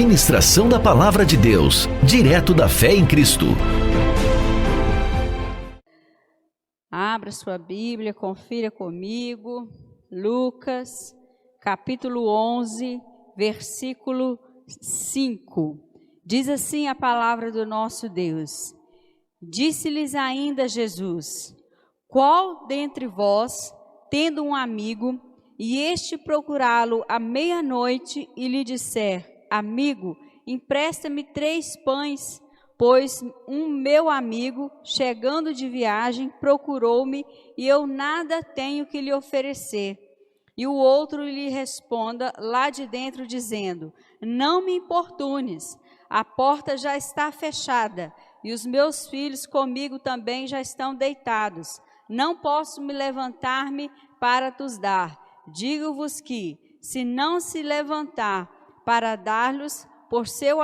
Ministração da Palavra de Deus, direto da fé em Cristo. Abra sua Bíblia, confira comigo. Lucas, capítulo 11, versículo 5. Diz assim a palavra do nosso Deus. Disse-lhes ainda Jesus: qual dentre vós, tendo um amigo, e este procurá-lo à meia-noite e lhe disser: amigo, empresta-me 3 pães, pois um meu amigo, chegando de viagem, procurou-me e eu nada tenho que lhe oferecer. E o outro lhe responda lá de dentro, dizendo: não me importunes, a porta já está fechada e os meus filhos comigo também já estão deitados. Não posso me levantar-me para tos dar. Digo-vos que, se não se levantar para dar-lhes por ser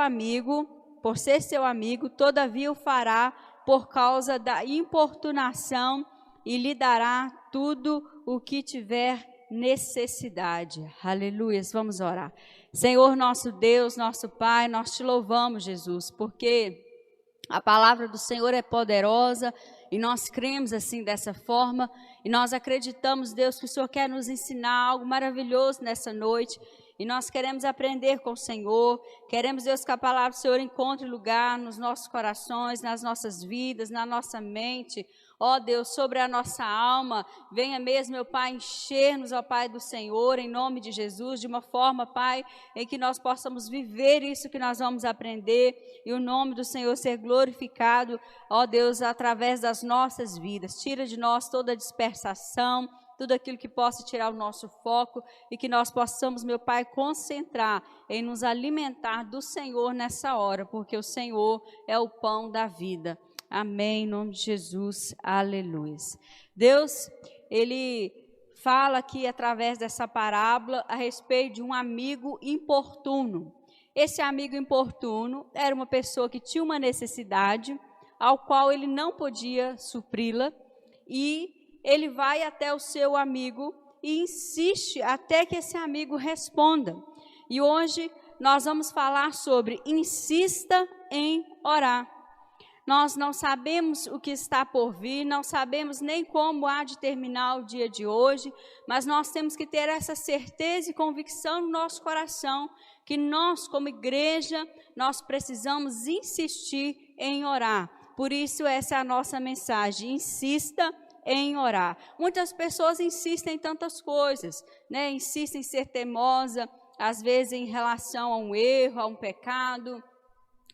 seu amigo, todavia o fará por causa da importunação e lhe dará tudo o que tiver necessidade. Aleluias, vamos orar. Senhor nosso Deus, nosso Pai, nós te louvamos, Jesus, porque a palavra do Senhor é poderosa e nós cremos assim dessa forma e nós acreditamos, Deus, que o Senhor quer nos ensinar algo maravilhoso nessa noite. E nós queremos aprender com o Senhor, queremos, Deus, que a palavra do Senhor encontre lugar nos nossos corações, nas nossas vidas, na nossa mente. Ó Deus, sobre a nossa alma, venha mesmo, meu Pai, encher-nos, ó Pai do Senhor, em nome de Jesus, de uma forma, Pai, em que nós possamos viver isso que nós vamos aprender e o nome do Senhor ser glorificado, ó Deus, através das nossas vidas. Tira de nós toda a dispersação, tudo aquilo que possa tirar o nosso foco e que nós possamos, meu Pai, concentrar em nos alimentar do Senhor nessa hora, porque o Senhor é o pão da vida. Amém, em nome de Jesus, aleluia. Deus, Ele fala aqui através dessa parábola a respeito de um amigo importuno. Esse amigo importuno era uma pessoa que tinha uma necessidade, ao qual ele não podia supri-la, e ele vai até o seu amigo e insiste até que esse amigo responda. E hoje nós vamos falar sobre insista em orar. Nós não sabemos o que está por vir, não sabemos nem como há de terminar o dia de hoje, mas nós temos que ter essa certeza e convicção no nosso coração que nós, como igreja, nós precisamos insistir em orar. Por isso essa é a nossa mensagem: insista em orar. Muitas pessoas insistem em tantas coisas, né? Insistem em ser teimosa, às vezes em relação a um erro, a um pecado,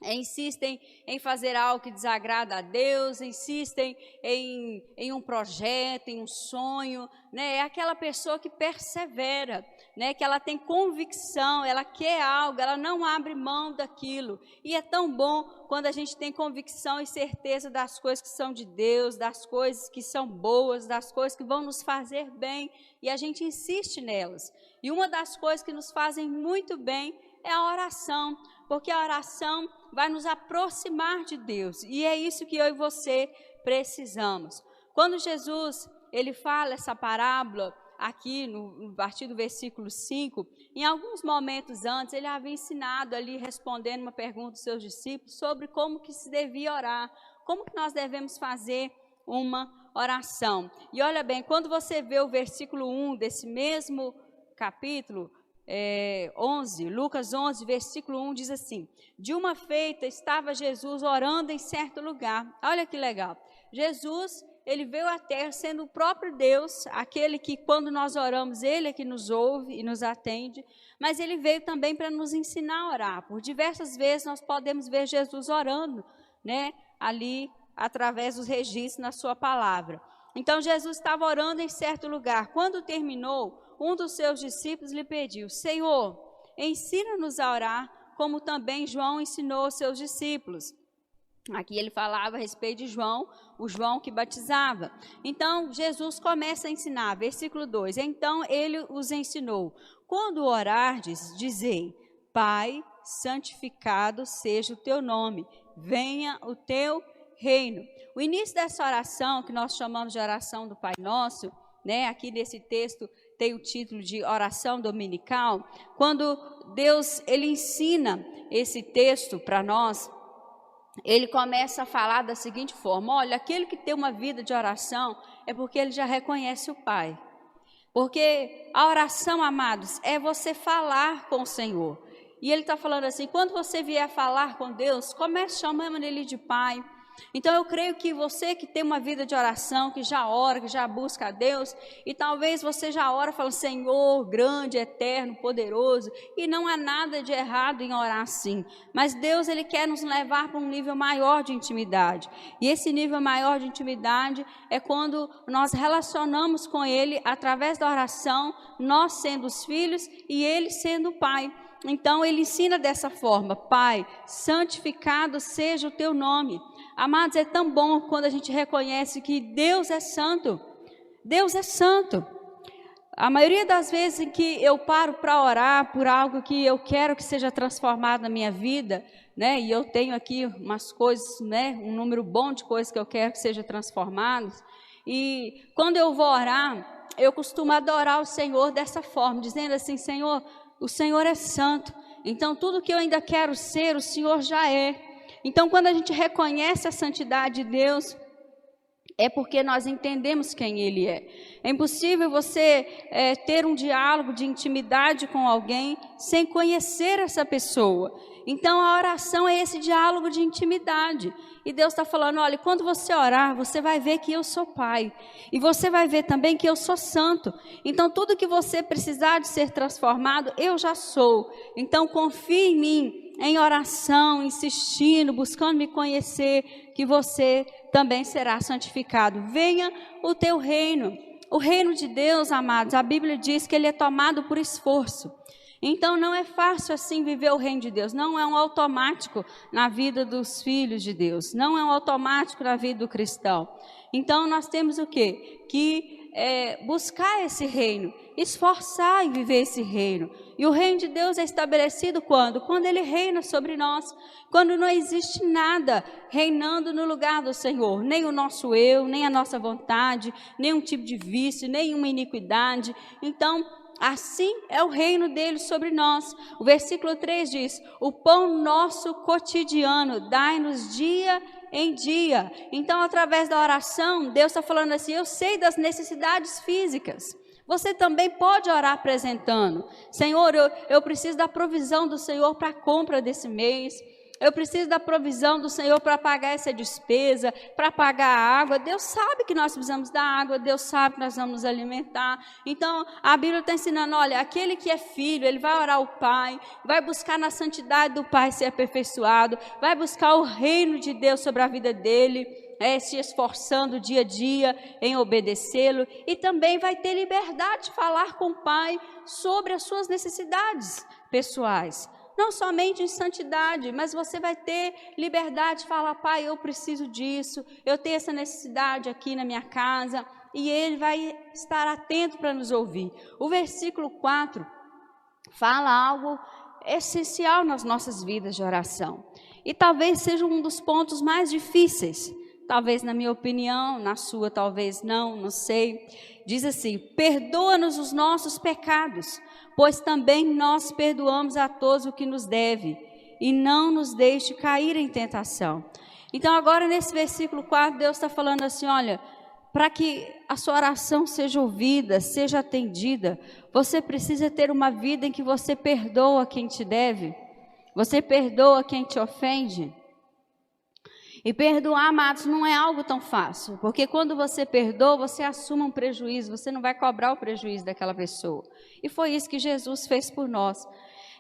insistem em fazer algo que desagrada a Deus, insistem em um projeto, em um sonho, né? É aquela pessoa que persevera, né? Que ela tem convicção, ela quer algo, ela não abre mão daquilo. E é tão bom quando a gente tem convicção e certeza das coisas que são de Deus, das coisas que são boas, das coisas que vão nos fazer bem, e a gente insiste nelas. E uma das coisas que nos fazem muito bem é a oração, porque a oração vai nos aproximar de Deus, e é isso que eu e você precisamos. Quando Jesus, ele fala essa parábola aqui a partir do versículo 5, em alguns momentos antes, ele havia ensinado ali, respondendo uma pergunta dos seus discípulos, sobre como que se devia orar, como que nós devemos fazer uma oração. E olha bem, quando você vê o versículo 1 desse mesmo capítulo, 11, Lucas 11, versículo 1 diz assim: de uma feita estava Jesus orando em certo lugar. Olha que legal, Jesus, ele veio à terra sendo o próprio Deus, aquele que quando nós oramos, ele é que nos ouve e nos atende, mas ele veio também para nos ensinar a orar. Por diversas vezes nós podemos ver Jesus orando, né, ali através dos registros na sua palavra. Então Jesus estava orando em certo lugar. Quando terminou, um dos seus discípulos lhe pediu: Senhor, ensina-nos a orar, como também João ensinou aos seus discípulos. Aqui ele falava a respeito de João, o João que batizava. Então Jesus começa a ensinar, versículo 2, então ele os ensinou: quando orardes, dizei: Pai, santificado seja o teu nome, venha o teu reino. O início dessa oração, que nós chamamos de oração do Pai Nosso, né, aqui nesse texto tem o título de oração dominical, quando Deus ele ensina esse texto para nós, ele começa a falar da seguinte forma: olha, aquele que tem uma vida de oração é porque ele já reconhece o Pai. Porque a oração, amados, é você falar com o Senhor. E ele está falando assim, quando você vier a falar com Deus, comece chamando ele de Pai. Então eu creio que você que tem uma vida de oração, que já ora, que já busca a Deus, e talvez você já ora falando, Senhor, grande, eterno, poderoso, e não há nada de errado em orar assim. Mas Deus, ele quer nos levar para um nível maior de intimidade. E esse nível maior de intimidade é quando nós relacionamos com Ele através da oração, nós sendo os filhos e Ele sendo o Pai. Então ele ensina dessa forma: Pai, santificado seja o teu nome. Amados, é tão bom quando a gente reconhece que Deus é santo. Deus é santo. A maioria das vezes em que eu paro para orar por algo que eu quero que seja transformado na minha vida, né? E eu tenho aqui umas coisas, né? Um número bom de coisas que eu quero que sejam transformadas. E quando eu vou orar, eu costumo adorar o Senhor dessa forma, dizendo assim: Senhor, o Senhor é santo, então tudo que eu ainda quero ser, o Senhor já é. Então quando a gente reconhece a santidade de Deus, é porque nós entendemos quem Ele é. É impossível você ter um diálogo de intimidade com alguém sem conhecer essa pessoa. Então a oração é esse diálogo de intimidade. E Deus está falando, olha, quando você orar, você vai ver que eu sou Pai. E você vai ver também que eu sou santo. Então tudo que você precisar de ser transformado, eu já sou. Então confie em mim, em oração, insistindo, buscando me conhecer, que você também será santificado. Venha o teu reino. O reino de Deus, amados, a Bíblia diz que ele é tomado por esforço. Então não é fácil assim viver o reino de Deus, não é um automático na vida dos filhos de Deus, não é um automático na vida do cristão. Então nós temos o quê? Que buscar esse reino, esforçar em viver esse reino. E o reino de Deus é estabelecido quando? Quando ele reina sobre nós, quando não existe nada reinando no lugar do Senhor, nem o nosso eu, nem a nossa vontade, nenhum tipo de vício, nenhuma iniquidade. Então, assim é o reino dele sobre nós. O versículo 3 diz: o pão nosso cotidiano dai-nos dia em dia. Então, através da oração, Deus está falando assim: eu sei das necessidades físicas. Você também pode orar apresentando: Senhor, eu preciso da provisão do Senhor para a compra desse mês. Eu preciso da provisão do Senhor para pagar essa despesa, para pagar a água. Deus sabe que nós precisamos da água, Deus sabe que nós vamos nos alimentar. Então, a Bíblia está ensinando, olha, aquele que é filho, ele vai orar ao Pai, vai buscar na santidade do Pai ser aperfeiçoado, vai buscar o reino de Deus sobre a vida dele, se esforçando dia a dia em obedecê-lo, e também vai ter liberdade de falar com o Pai sobre as suas necessidades pessoais. Não somente em santidade, mas você vai ter liberdade de falar: Pai, eu preciso disso, eu tenho essa necessidade aqui na minha casa, e Ele vai estar atento para nos ouvir. O versículo 4 fala algo essencial nas nossas vidas de oração, e talvez seja um dos pontos mais difíceis, talvez na minha opinião, na sua talvez não sei. Diz assim: perdoa-nos os nossos pecados, pois também nós perdoamos a todos o que nos deve, e não nos deixe cair em tentação. Então agora nesse versículo 4, Deus está falando assim, olha, para que a sua oração seja ouvida, seja atendida, você precisa ter uma vida em que você perdoa quem te deve, você perdoa quem te ofende. E perdoar, amados, não é algo tão fácil, porque quando você perdoa, você assume um prejuízo, você não vai cobrar o prejuízo daquela pessoa. E foi isso que Jesus fez por nós.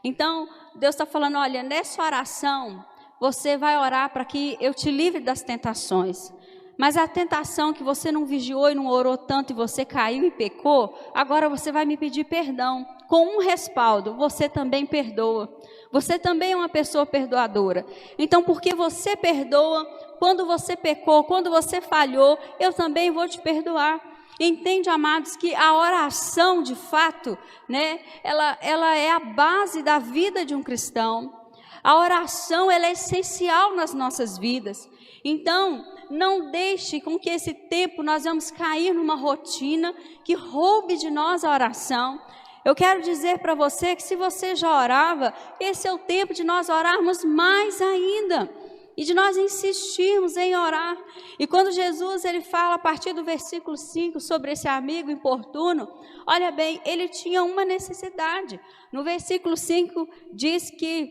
Então, Deus está falando, olha, nessa oração, você vai orar para que eu te livre das tentações. Mas a tentação que você não vigiou e não orou tanto e você caiu e pecou, agora você vai me pedir perdão. Com um respaldo, você também perdoa. Você também é uma pessoa perdoadora. Então, porque você perdoa, quando você pecou, quando você falhou, eu também vou te perdoar. Entende, amados, que a oração, de fato, né, ela é a base da vida de um cristão. A oração, ela é essencial nas nossas vidas. Então, não deixe com que esse tempo nós vamos cair numa rotina que roube de nós a oração. Eu quero dizer para você que se você já orava, esse é o tempo de nós orarmos mais ainda. E de nós insistirmos em orar. E quando Jesus ele fala a partir do versículo 5 sobre esse amigo importuno, olha bem, ele tinha uma necessidade. No versículo 5 diz que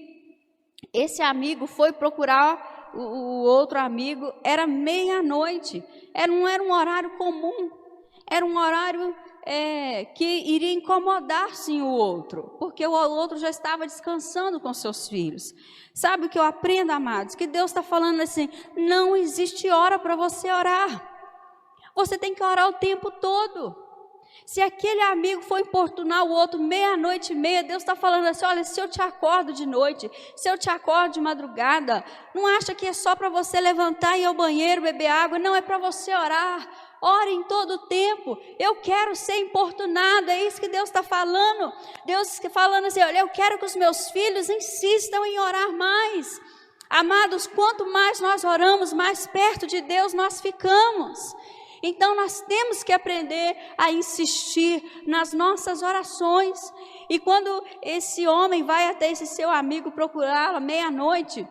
esse amigo foi procurar o outro amigo, era meia-noite, não era um horário comum, era um horário que iria incomodar sim o outro, porque o outro já estava descansando com seus filhos. Sabe o que eu aprendo, amados? Que Deus está falando assim, não existe hora para você orar, você tem que orar o tempo todo. Se aquele amigo for importunar o outro meia-noite e meia, Deus está falando assim, olha, se eu te acordo de noite, se eu te acordo de madrugada, não acha que é só para você levantar e ir ao banheiro, beber água, não, é para você orar. Ore em todo o tempo, eu quero ser importunado, é isso que Deus está falando. Deus está falando assim, olha, eu quero que os meus filhos insistam em orar mais. Amados, quanto mais nós oramos, mais perto de Deus nós ficamos. Então nós temos que aprender a insistir nas nossas orações. E quando esse homem vai até esse seu amigo procurá-lo à meia-noite,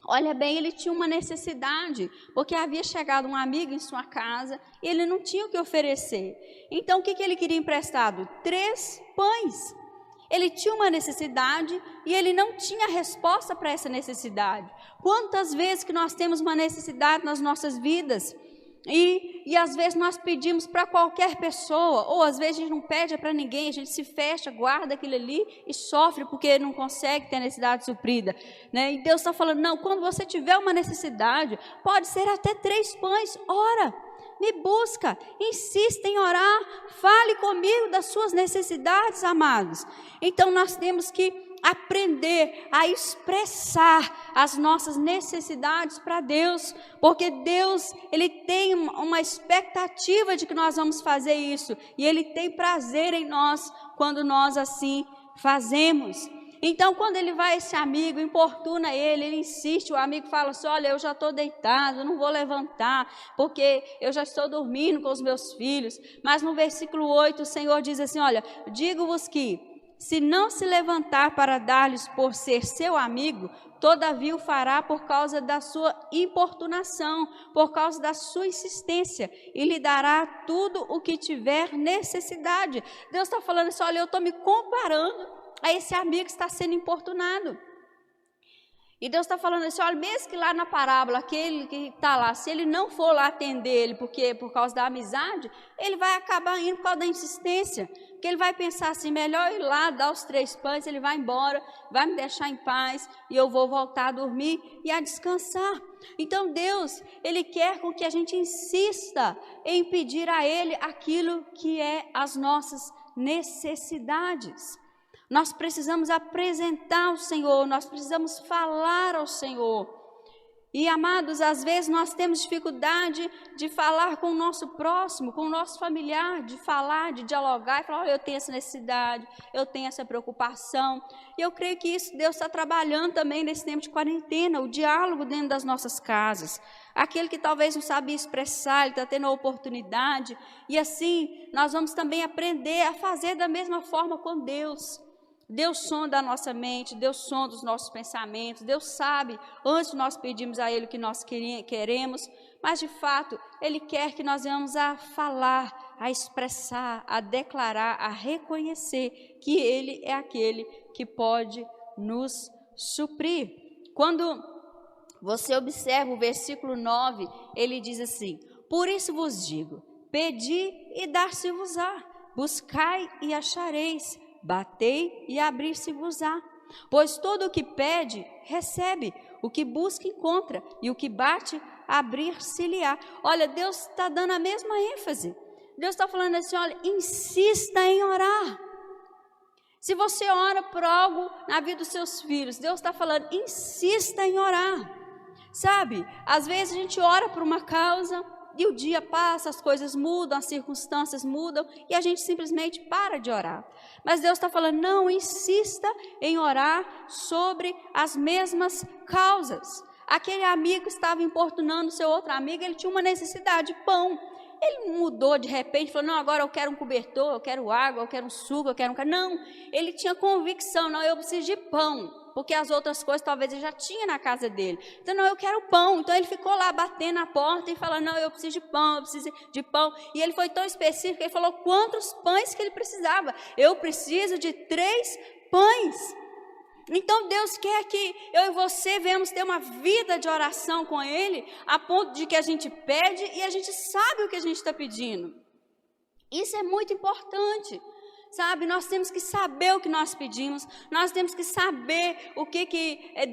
olha bem, ele tinha uma necessidade, porque havia chegado um amigo em sua casa e ele não tinha o que oferecer. Então, o que ele queria emprestado? 3 pães. Ele tinha uma necessidade e ele não tinha resposta para essa necessidade. Quantas vezes que nós temos uma necessidade nas nossas vidas e às vezes nós pedimos para qualquer pessoa, ou às vezes a gente não pede para ninguém, a gente se fecha, guarda aquilo ali e sofre porque não consegue ter a necessidade suprida, né? E Deus está falando, não, quando você tiver uma necessidade, pode ser até 3 pães, ora, me busca, insista em orar, fale comigo das suas necessidades, amados. Então nós temos que aprender a expressar as nossas necessidades para Deus, porque Deus, Ele tem uma expectativa de que nós vamos fazer isso, e Ele tem prazer em nós quando nós assim fazemos. Então quando ele vai, esse amigo importuna ele insiste, o amigo fala assim, olha, eu já estou deitado, eu não vou levantar, porque eu já estou dormindo com os meus filhos. Mas no versículo 8 o Senhor diz assim, olha, digo-vos que se não se levantar para dar-lhes por ser seu amigo, todavia o fará por causa da sua importunação, por causa da sua insistência, e lhe dará tudo o que tiver necessidade. Deus está falando assim, olha, eu estou me comparando a esse amigo que está sendo importunado. E Deus está falando assim, olha, mesmo que lá na parábola, aquele que está lá, se ele não for lá atender ele, porque por causa da amizade, ele vai acabar indo por causa da insistência, porque ele vai pensar assim, melhor ir lá, dar os 3 pães, ele vai embora, vai me deixar em paz, e eu vou voltar a dormir e a descansar. Então Deus, Ele quer com que a gente insista em pedir a Ele aquilo que é as nossas necessidades. Nós precisamos apresentar ao Senhor, nós precisamos falar ao Senhor. E amados, às vezes nós temos dificuldade de falar com o nosso próximo, com o nosso familiar, de falar, de dialogar e falar, olha, eu tenho essa necessidade, eu tenho essa preocupação. E eu creio que isso Deus está trabalhando também nesse tempo de quarentena, o diálogo dentro das nossas casas. Aquele que talvez não sabia expressar, ele está tendo a oportunidade. E assim, nós vamos também aprender a fazer da mesma forma com Deus. Deus sonda a nossa mente, Deus sonda os nossos pensamentos, Deus sabe, antes de nós pedirmos a Ele o que nós queremos, mas de fato, Ele quer que nós venhamos a falar, a expressar, a declarar, a reconhecer que Ele é aquele que pode nos suprir. Quando você observa o versículo 9, ele diz assim, por isso vos digo, pedi e dar-se-vos-á, buscai e achareis, batei e abrir-se-vos-á. Pois todo o que pede, recebe, o que busca, encontra, e o que bate, abrir-se-lhe-á. Olha, Deus está dando a mesma ênfase. Deus está falando assim, olha, insista em orar. Se você ora por algo na vida dos seus filhos, Deus está falando, insista em orar. Sabe, às vezes a gente ora por uma causa, e o dia passa, as coisas mudam, as circunstâncias mudam, e a gente simplesmente para de orar. Mas Deus está falando, não, insista em orar sobre as mesmas causas. aquele amigo estava importunando o seu outro amigo, ele tinha uma necessidade de pão. Ele mudou de repente, falou, não, agora eu quero um cobertor, eu quero água, eu quero um suco, eu quero um... Não, ele tinha convicção, não, eu preciso de pão, porque as outras coisas talvez ele já tinha na casa dele. Então, não, eu quero pão. Então, ele ficou lá batendo na porta e falando, não, eu preciso de pão, eu preciso de pão. E ele foi tão específico, ele falou quantos pães que ele precisava. Eu preciso de 3 pães. Então, Deus quer que eu e você venhamos ter uma vida de oração com Ele, a ponto de que a gente pede e a gente sabe o que a gente está pedindo. Isso é muito importante, sabe? Nós temos que saber o que nós pedimos, nós temos que saber o que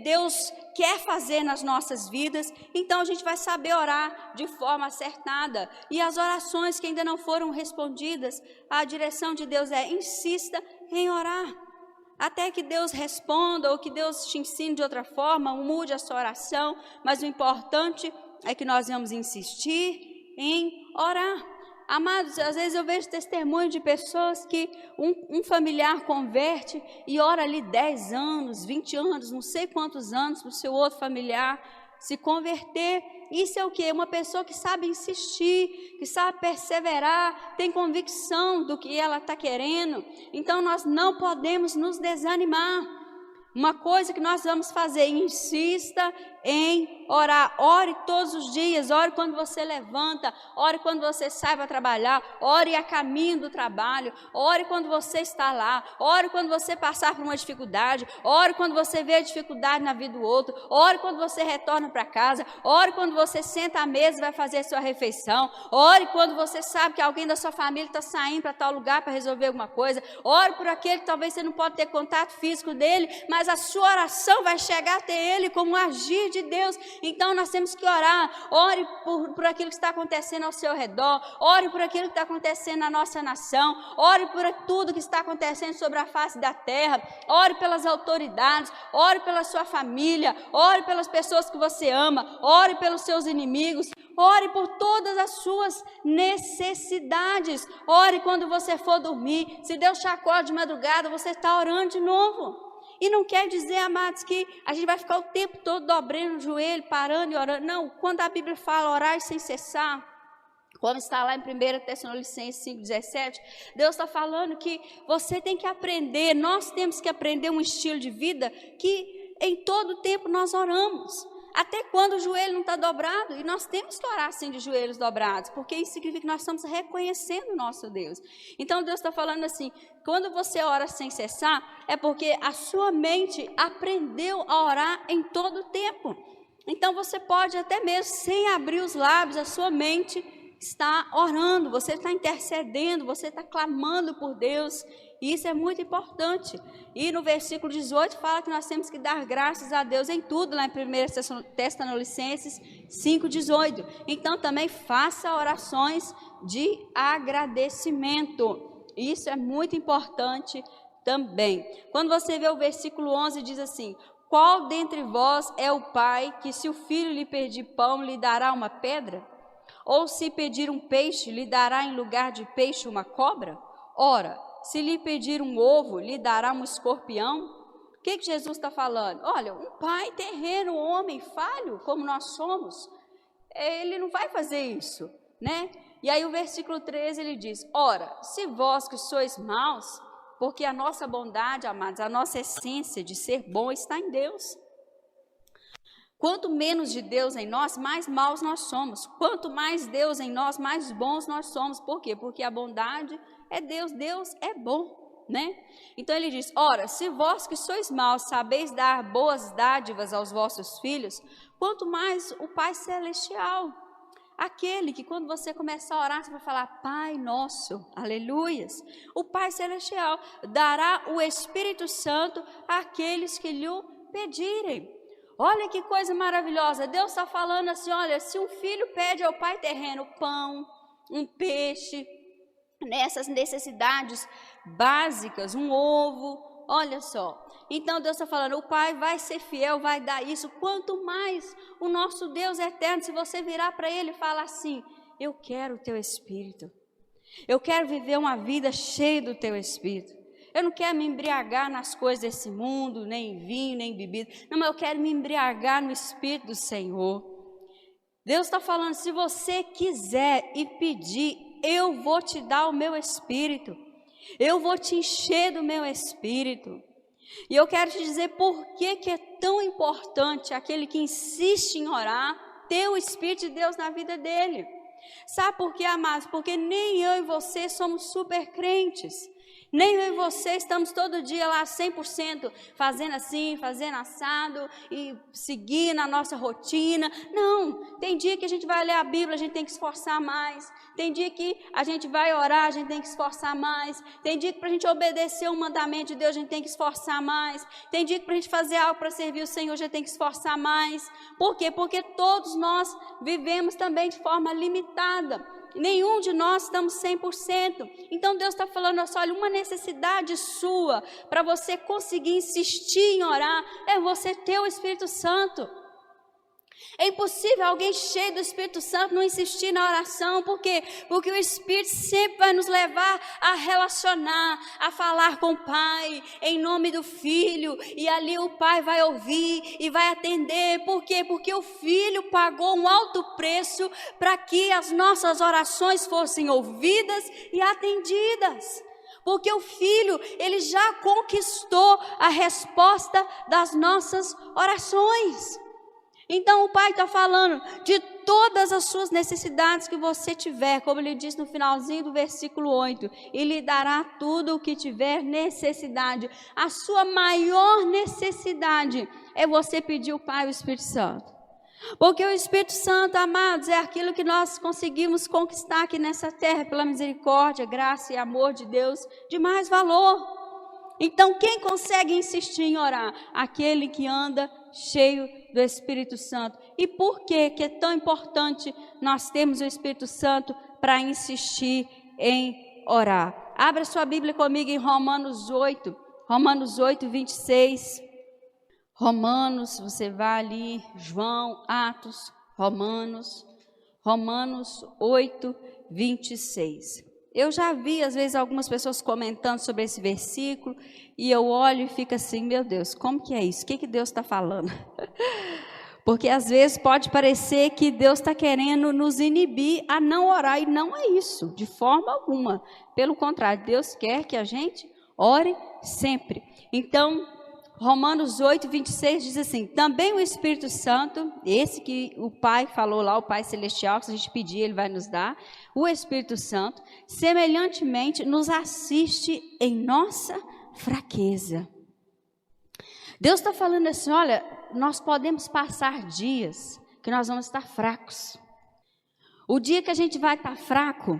Deus quer fazer nas nossas vidas. Então, a gente vai saber orar de forma acertada. E as orações que ainda não foram respondidas, a direção de Deus é: insista em orar. Até que Deus responda ou que Deus te ensine de outra forma, mude a sua oração, mas o importante é que nós vamos insistir em orar. Amados, às vezes eu vejo testemunho de pessoas que um familiar converte e ora ali 10 anos, 20 anos, não sei quantos anos para o seu outro familiar se converter. Isso é o quê? Uma pessoa que sabe insistir, que sabe perseverar, tem convicção do que ela está querendo. Então, nós não podemos nos desanimar. Uma coisa que nós vamos fazer: insista em orar. Ore todos os dias, ore quando você levanta, ore quando você sai para trabalhar, ore a caminho do trabalho, ore quando você está lá, ore quando você passar por uma dificuldade, ore quando você vê a dificuldade na vida do outro, ore quando você retorna para casa, ore quando você senta à mesa e vai fazer a sua refeição, ore quando você sabe que alguém da sua família está saindo para tal lugar para resolver alguma coisa, ore por aquele que talvez você não pode ter contato físico dele, mas a sua oração vai chegar até ele como um agir de Deus. Então nós temos que orar. Ore por aquilo que está acontecendo ao seu redor, ore por aquilo que está acontecendo na nossa nação, ore por tudo que está acontecendo sobre a face da terra, ore pelas autoridades, ore pela sua família, ore pelas pessoas que você ama, ore pelos seus inimigos, ore por todas as suas necessidades, ore quando você for dormir. Se Deus te acorda de madrugada, você está orando de novo. E não quer dizer, amados, que a gente vai ficar o tempo todo dobrando o joelho, parando e orando. Não, quando a Bíblia fala orar sem cessar, como está lá em 1 Tessalonicenses 5,17, Deus está falando que você tem que aprender, nós temos que aprender um estilo de vida que em todo tempo nós oramos. Até quando o joelho não está dobrado, e nós temos que orar assim de joelhos dobrados, porque isso significa que nós estamos reconhecendo o nosso Deus. Então Deus está falando assim, quando você ora sem cessar, é porque a sua mente aprendeu a orar em todo o tempo. Então você pode até mesmo, sem abrir os lábios, a sua mente está orando, você está intercedendo, você está clamando por Deus. E isso é muito importante. E no versículo 18 fala que nós temos que dar graças a Deus em tudo, lá em 1 Tessalonicenses 5,18. Então também faça orações de agradecimento. Isso é muito importante também. Quando você vê o versículo 11, diz assim: qual dentre vós é o pai que, se o filho lhe pedir pão, lhe dará uma pedra? Ou se pedir um peixe, lhe dará em lugar de peixe uma cobra? Ora, se lhe pedir um ovo, lhe dará um escorpião? O que Jesus está falando? Olha, um pai terreno, um homem falho, como nós somos, ele não vai fazer isso, né? E aí o versículo 13 ele diz: ora, se vós que sois maus, porque a nossa bondade, amados, a nossa essência de ser bom está em Deus. Quanto menos de Deus em nós, mais maus nós somos. Quanto mais Deus em nós, mais bons nós somos. Por quê? Porque a bondade é Deus, Deus é bom, né? Então ele diz: ora, se vós que sois maus sabeis dar boas dádivas aos vossos filhos, quanto mais o Pai Celestial, aquele que quando você começar a orar, você vai falar: Pai nosso, aleluias, o Pai Celestial dará o Espírito Santo àqueles que lhe pedirem. Olha que coisa maravilhosa, Deus está falando assim: olha, se um filho pede ao pai terreno pão, um peixe, nessas necessidades básicas, um ovo, olha só. Então Deus está falando, o pai vai ser fiel, vai dar isso. Quanto mais o nosso Deus eterno, se você virar para ele e falar assim: eu quero o teu Espírito, eu quero viver uma vida cheia do teu Espírito, Eu não quero me embriagar nas coisas desse mundo, nem em vinho, nem em bebida. Não, mas eu quero me embriagar no Espírito do Senhor. Deus está falando, se você quiser e pedir, eu vou te dar o meu Espírito. Eu vou te encher do meu Espírito. E eu quero te dizer por que é tão importante aquele que insiste em orar, ter o Espírito de Deus na vida dele. Sabe por quê, amados? Porque nem eu e você somos super crentes. Nem eu e você estamos todo dia lá 100% fazendo assim, fazendo assado e seguindo a nossa rotina. Não, tem dia que a gente vai ler a Bíblia, a gente tem que esforçar mais. Tem dia que a gente vai orar, a gente tem que esforçar mais. Tem dia que para a gente obedecer o mandamento de Deus, a gente tem que esforçar mais. Tem dia que para a gente fazer algo para servir o Senhor, a gente tem que esforçar mais. Por quê? Porque todos nós vivemos também de forma limitada. Nenhum de nós estamos 100%. Então Deus está falando assim, olha, uma necessidade sua para você conseguir insistir em orar é você ter o Espírito Santo. É impossível alguém cheio do Espírito Santo não insistir na oração. Por quê? Porque o Espírito sempre vai nos levar a relacionar, a falar com o Pai, em nome do Filho. E ali o Pai vai ouvir e vai atender. Por quê? Porque o Filho pagou um alto preço para que as nossas orações fossem ouvidas e atendidas. Porque o Filho, ele já conquistou a resposta das nossas orações. Então o Pai está falando de todas as suas necessidades que você tiver, como ele diz no finalzinho do versículo 8, e lhe dará tudo o que tiver necessidade. A sua maior necessidade é você pedir ao Pai o Espírito Santo. Porque o Espírito Santo, amados, é aquilo que nós conseguimos conquistar aqui nessa terra, pela misericórdia, graça e amor de Deus, de mais valor. Então quem consegue insistir em orar? Aquele que anda cheio do Espírito Santo. E por que é tão importante nós termos o Espírito Santo para insistir em orar? Abra sua Bíblia comigo em Romanos 8, 26. Romanos, você vai ali, João, Atos, Romanos 8, 26. Eu já vi, às vezes, algumas pessoas comentando sobre esse versículo, e eu olho e fico assim, meu Deus, como que é isso? O que Deus está falando? Porque às vezes pode parecer que Deus está querendo nos inibir a não orar, e não é isso, de forma alguma. Pelo contrário, Deus quer que a gente ore sempre. Então, Romanos 8, 26 diz assim, também o Espírito Santo, esse que o Pai falou lá, o Pai Celestial, que se a gente pedir, Ele vai nos dar, o Espírito Santo, semelhantemente, nos assiste em nossa fraqueza. Deus está falando assim, olha, nós podemos passar dias que nós vamos estar fracos. O dia que a gente vai estar fraco,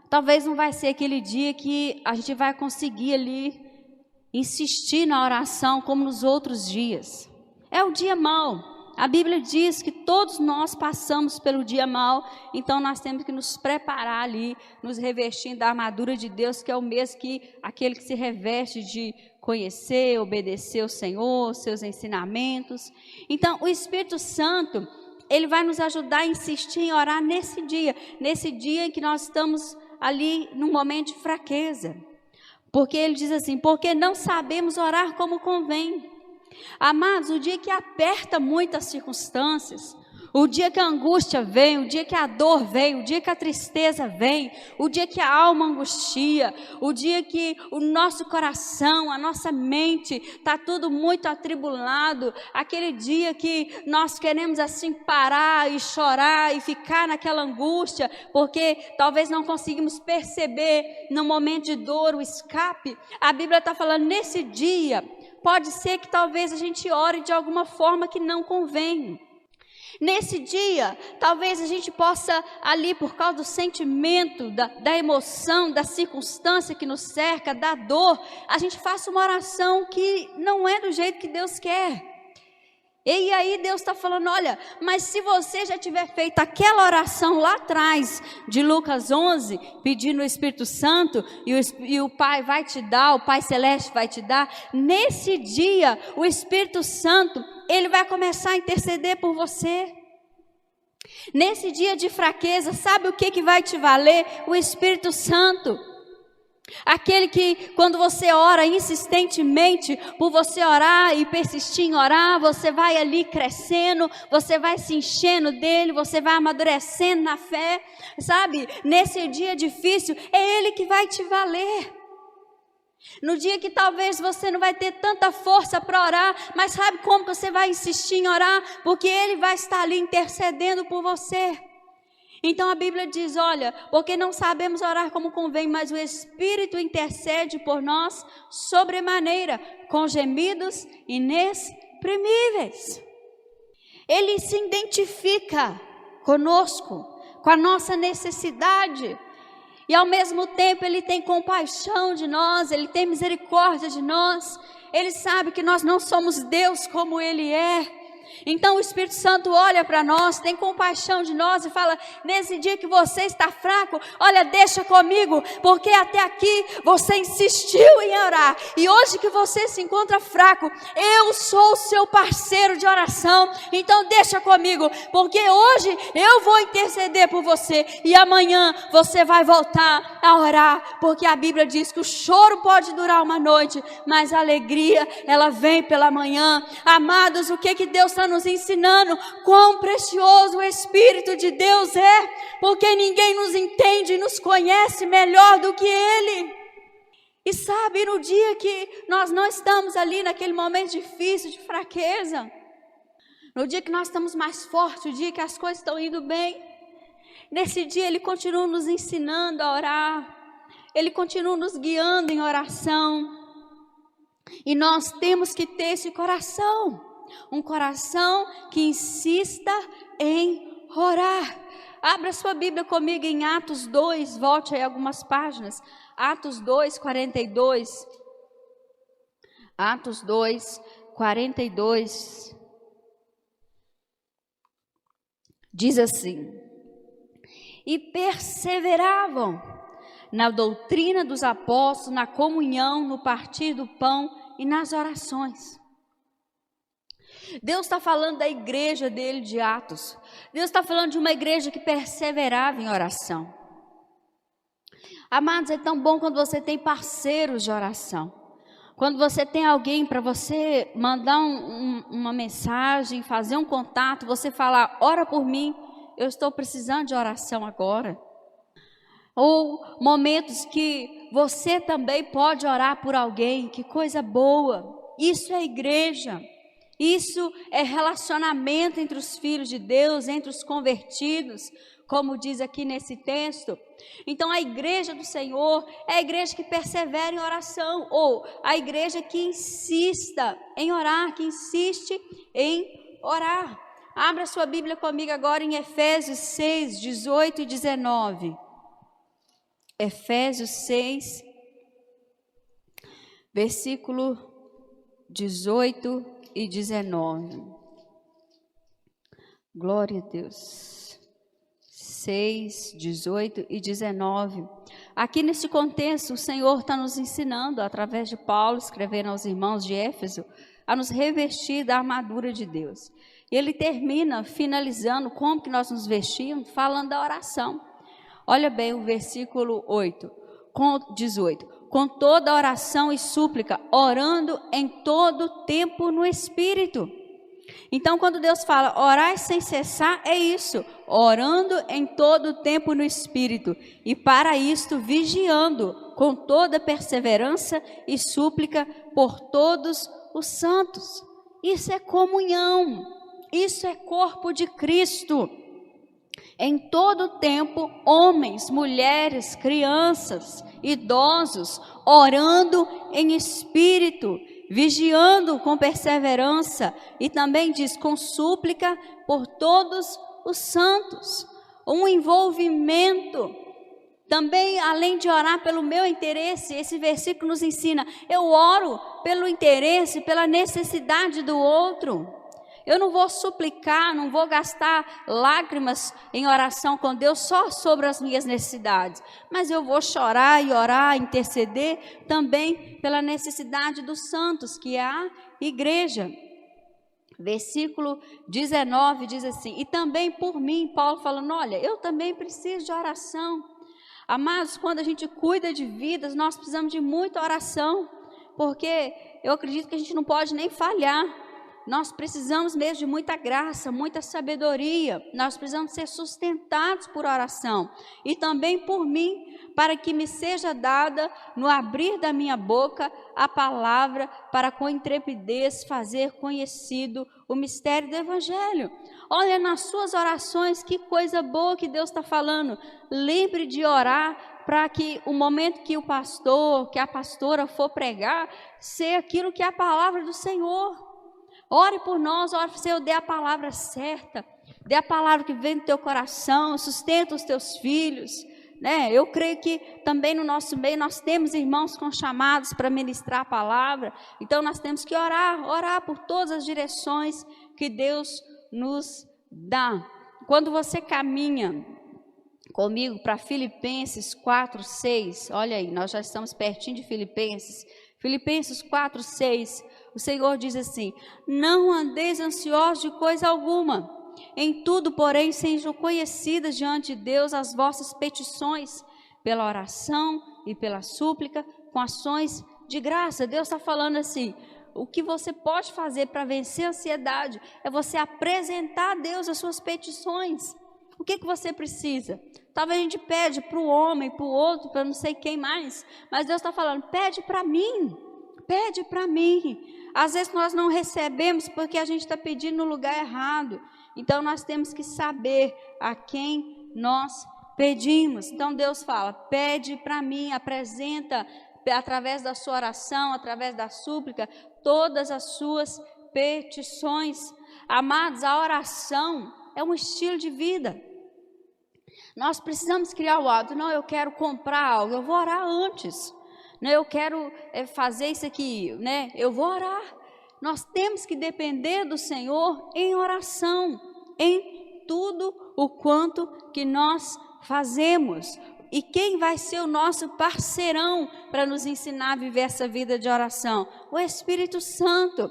talvez não vai ser aquele dia que a gente vai conseguir ali insistir na oração como nos outros dias. É o dia mau. A Bíblia diz que todos nós passamos pelo dia mau, então nós temos que nos preparar ali, nos revestindo da armadura de Deus, que é o mesmo que aquele que se reveste de conhecer, obedecer o Senhor, seus ensinamentos. Então, o Espírito Santo, ele vai nos ajudar a insistir em orar nesse dia em que nós estamos ali num momento de fraqueza. Porque ele diz assim, porque não sabemos orar como convém. Amados, o dia que aperta muitas circunstâncias, o dia que a angústia vem, o dia que a dor vem, o dia que a tristeza vem, o dia que a alma angustia, o dia que o nosso coração, a nossa mente está tudo muito atribulado, aquele dia que nós queremos assim parar e chorar e ficar naquela angústia, porque talvez não conseguimos perceber no momento de dor o escape. A Bíblia está falando nesse dia, pode ser que talvez a gente ore de alguma forma que não convém. Nesse dia, talvez a gente possa ali, por causa do sentimento, da emoção, da circunstância que nos cerca, da dor, a gente faça uma oração que não é do jeito que Deus quer. E aí Deus está falando, olha, mas se você já tiver feito aquela oração lá atrás, de Lucas 11, pedindo o Espírito Santo, e o Pai vai te dar, o Pai Celeste vai te dar, nesse dia, o Espírito Santo, ele vai começar a interceder por você. Nesse dia de fraqueza, sabe o que vai te valer? O Espírito Santo. Aquele que quando você ora insistentemente, por você orar e persistir em orar, você vai ali crescendo, você vai se enchendo dele, você vai amadurecendo na fé, sabe? Nesse dia difícil, é ele que vai te valer. No dia que talvez você não vai ter tanta força para orar, mas sabe como que você vai insistir em orar? Porque ele vai estar ali intercedendo por você. Então a Bíblia diz, olha, porque não sabemos orar como convém, mas o Espírito intercede por nós sobremaneira, com gemidos inexprimíveis. Ele se identifica conosco, com a nossa necessidade. E ao mesmo tempo ele tem compaixão de nós, ele tem misericórdia de nós. Ele sabe que nós não somos Deus como ele é. Então o Espírito Santo olha para nós, tem compaixão de nós e fala, nesse dia que você está fraco, olha, deixa comigo, porque até aqui você insistiu em orar, e hoje que você se encontra fraco, eu sou o seu parceiro de oração, então deixa comigo, porque hoje eu vou interceder por você, e amanhã você vai voltar a orar, porque a Bíblia diz que o choro pode durar uma noite, mas a alegria, ela vem pela manhã. Amados, o que Deus está nos ensinando? Quão precioso o Espírito de Deus é, porque ninguém nos entende e nos conhece melhor do que Ele. E sabe, no dia que nós não estamos ali naquele momento difícil, de fraqueza, no dia que nós estamos mais fortes, o dia que as coisas estão indo bem, nesse dia Ele continua nos ensinando a orar, Ele continua nos guiando em oração, e nós temos que ter esse coração, um coração que insista em orar. Abra sua Bíblia comigo em Atos 2, volte aí algumas páginas, Atos 2, 42, Atos 2, 42, diz assim, e perseveravam na doutrina dos apóstolos, na comunhão, no partir do pão e nas orações. Deus está falando da igreja dele de Atos. Deus está falando de uma igreja que perseverava em oração. Amados, é tão bom quando você tem parceiros de oração. Quando você tem alguém para você mandar uma mensagem, fazer um contato, você falar, ora por mim, eu estou precisando de oração agora. Ou momentos que você também pode orar por alguém, que coisa boa. Isso é igreja. Isso é relacionamento entre os filhos de Deus, entre os convertidos, como diz aqui nesse texto. Então a igreja do Senhor é a igreja que persevera em oração, ou a igreja que insista em orar, que insiste em orar. Abra sua Bíblia comigo agora em Efésios 6, 18 e 19. Efésios 6, versículo 18 e 19. Glória a Deus. 6, 18 e 19. Aqui nesse contexto, o Senhor está nos ensinando, através de Paulo, escrevendo aos irmãos de Éfeso, a nos revestir da armadura de Deus. E ele termina finalizando como que nós nos vestimos, falando da oração. Olha bem o versículo 18. Com toda oração e súplica, orando em todo tempo no Espírito. Então, quando Deus fala orar sem cessar, é isso. Orando em todo tempo no Espírito. E para isto, vigiando com toda perseverança e súplica por todos os santos. Isso é comunhão. Isso é corpo de Cristo. Em todo tempo, homens, mulheres, crianças, idosos, orando em espírito, vigiando com perseverança, e também diz com súplica por todos os santos. Um envolvimento, também além de orar pelo meu interesse, esse versículo nos ensina, eu oro pelo interesse, pela necessidade do outro. Eu não vou suplicar, não vou gastar lágrimas em oração com Deus só sobre as minhas necessidades, mas eu vou chorar e orar, interceder também pela necessidade dos santos, que é a igreja. Versículo 19 diz assim, e também por mim, Paulo falando, olha, eu também preciso de oração. Amados, quando a gente cuida de vidas, nós precisamos de muita oração, porque eu acredito que a gente não pode nem falhar. Nós precisamos mesmo de muita graça, muita sabedoria. Nós precisamos ser sustentados por oração e também por mim, para que me seja dada no abrir da minha boca a palavra, para com intrepidez fazer conhecido o mistério do Evangelho. Olha, nas suas orações, que coisa boa que Deus está falando. Lembre de orar para que o momento que o pastor, que a pastora for pregar, seja aquilo que é a palavra do Senhor. Ore por nós, ore para o Senhor, dê a palavra certa, dê a palavra que vem do teu coração, sustenta os teus filhos, né? Eu creio que também no nosso meio nós temos irmãos com chamados para ministrar a palavra, então nós temos que orar por todas as direções que Deus nos dá. Quando você caminha comigo para Filipenses 4:6, olha aí, nós já estamos pertinho de Filipenses 4:6, o Senhor diz assim: não andeis ansiosos de coisa alguma, em tudo, porém, sejam conhecidas diante de Deus as vossas petições, pela oração e pela súplica, com ações de graça. Deus está falando assim, o que você pode fazer para vencer a ansiedade é você apresentar a Deus as suas petições. O que você precisa? Talvez a gente pede para o homem, para o outro, para não sei quem mais, mas Deus está falando, pede para mim, pede para mim. Às vezes nós não recebemos porque a gente está pedindo no lugar errado. Então nós temos que saber a quem nós pedimos. Então Deus fala, pede para mim, apresenta através da sua oração, através da súplica, todas as suas petições. Amados, a oração é um estilo de vida. Nós precisamos criar o hábito. Não, eu quero comprar algo, eu vou orar antes. Não, eu quero fazer isso aqui, né? Eu vou orar. Nós temos que depender do Senhor em oração, em tudo o quanto que nós fazemos. E quem vai ser o nosso parceirão para nos ensinar a viver essa vida de oração? O Espírito Santo.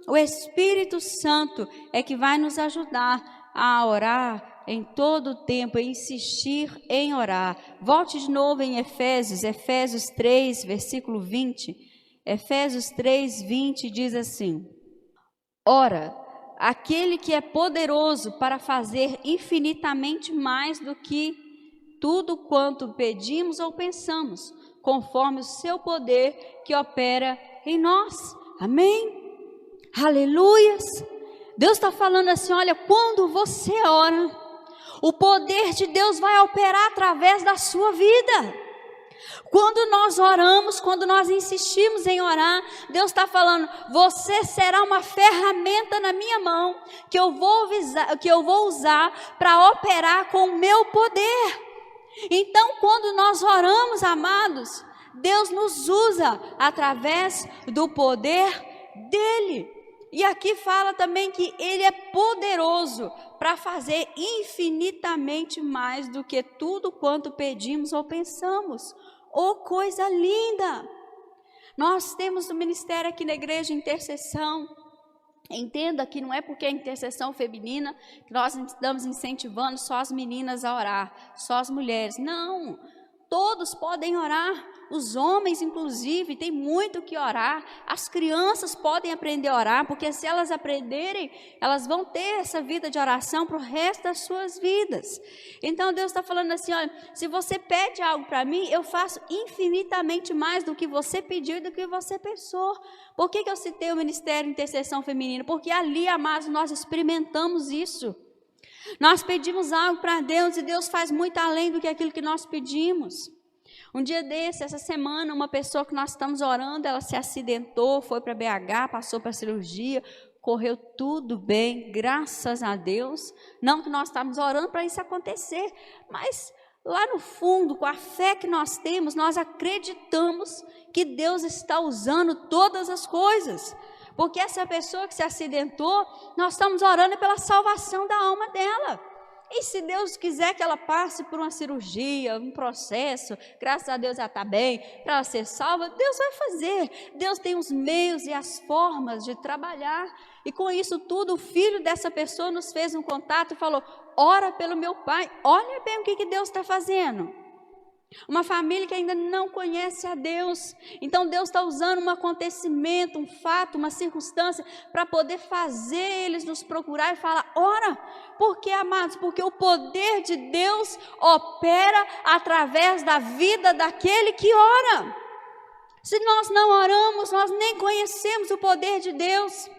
O Espírito Santo é que vai nos ajudar a orar em todo o tempo, a insistir em orar. Volte de novo em Efésios 3, versículo 20. Efésios 3, 20 diz assim: ora, aquele que é poderoso para fazer infinitamente mais do que tudo quanto pedimos ou pensamos, conforme o seu poder que opera em nós. Amém? Aleluias! Deus está falando assim, olha, quando você ora, o poder de Deus vai operar através da sua vida. Quando nós oramos, quando nós insistimos em orar, Deus está falando, você será uma ferramenta na minha mão, que eu vou usar para operar com o meu poder. Então, quando nós oramos, amados, Deus nos usa através do poder dEle. E aqui fala também que Ele é poderoso para fazer infinitamente mais do que tudo quanto pedimos ou pensamos. Oh, coisa linda! Nós temos um ministério aqui na igreja de intercessão. Entenda que não é porque é intercessão feminina que nós estamos incentivando só as meninas a orar, só as mulheres. Não, todos podem orar. Os homens, inclusive, têm muito que orar. As crianças podem aprender a orar, porque se elas aprenderem, elas vão ter essa vida de oração para o resto das suas vidas. Então, Deus está falando assim, olha, se você pede algo para mim, eu faço infinitamente mais do que você pediu e do que você pensou. Por que eu citei o Ministério de Intercessão Feminina? Porque ali, amados, nós experimentamos isso. Nós pedimos algo para Deus e Deus faz muito além do que aquilo que nós pedimos. Um dia desse, essa semana, uma pessoa que nós estamos orando, ela se acidentou, foi para BH, passou para cirurgia, correu tudo bem, graças a Deus. Não que nós estamos orando para isso acontecer, mas lá no fundo, com a fé que nós temos, nós acreditamos que Deus está usando todas as coisas. Porque essa pessoa que se acidentou, nós estamos orando pela salvação da alma dela. E se Deus quiser que ela passe por uma cirurgia, um processo, graças a Deus ela está bem, para ela ser salva, Deus vai fazer. Deus tem os meios e as formas de trabalhar. E com isso tudo, o filho dessa pessoa nos fez um contato e falou, ora pelo meu pai. Olha bem o que Deus está fazendo. Uma família que ainda não conhece a Deus. Então Deus está usando um acontecimento, um fato, uma circunstância para poder fazer eles nos procurar e falar: ora. Por quê, amados? Porque o poder de Deus opera através da vida daquele que ora. Se nós não oramos, nós nem conhecemos o poder de Deus.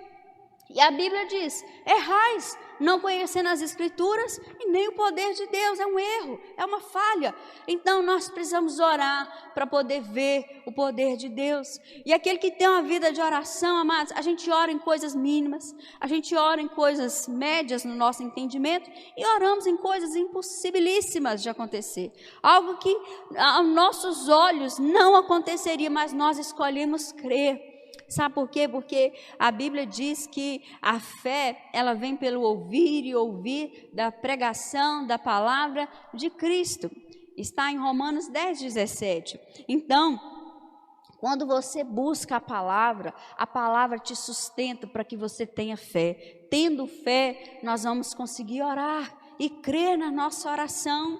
E a Bíblia diz: errais, não conhecendo as Escrituras e nem o poder de Deus. É um erro, é uma falha. Então nós precisamos orar para poder ver o poder de Deus. E aquele que tem uma vida de oração, amados, a gente ora em coisas mínimas, a gente ora em coisas médias no nosso entendimento e oramos em coisas impossibilíssimas de acontecer. Algo que aos nossos olhos não aconteceria, mas nós escolhemos crer. Sabe por quê? Porque a Bíblia diz que a fé, ela vem pelo ouvir e ouvir da pregação da palavra de Cristo. Está em Romanos 10:17. Então, quando você busca a palavra te sustenta para que você tenha fé. Tendo fé, nós vamos conseguir orar e crer na nossa oração.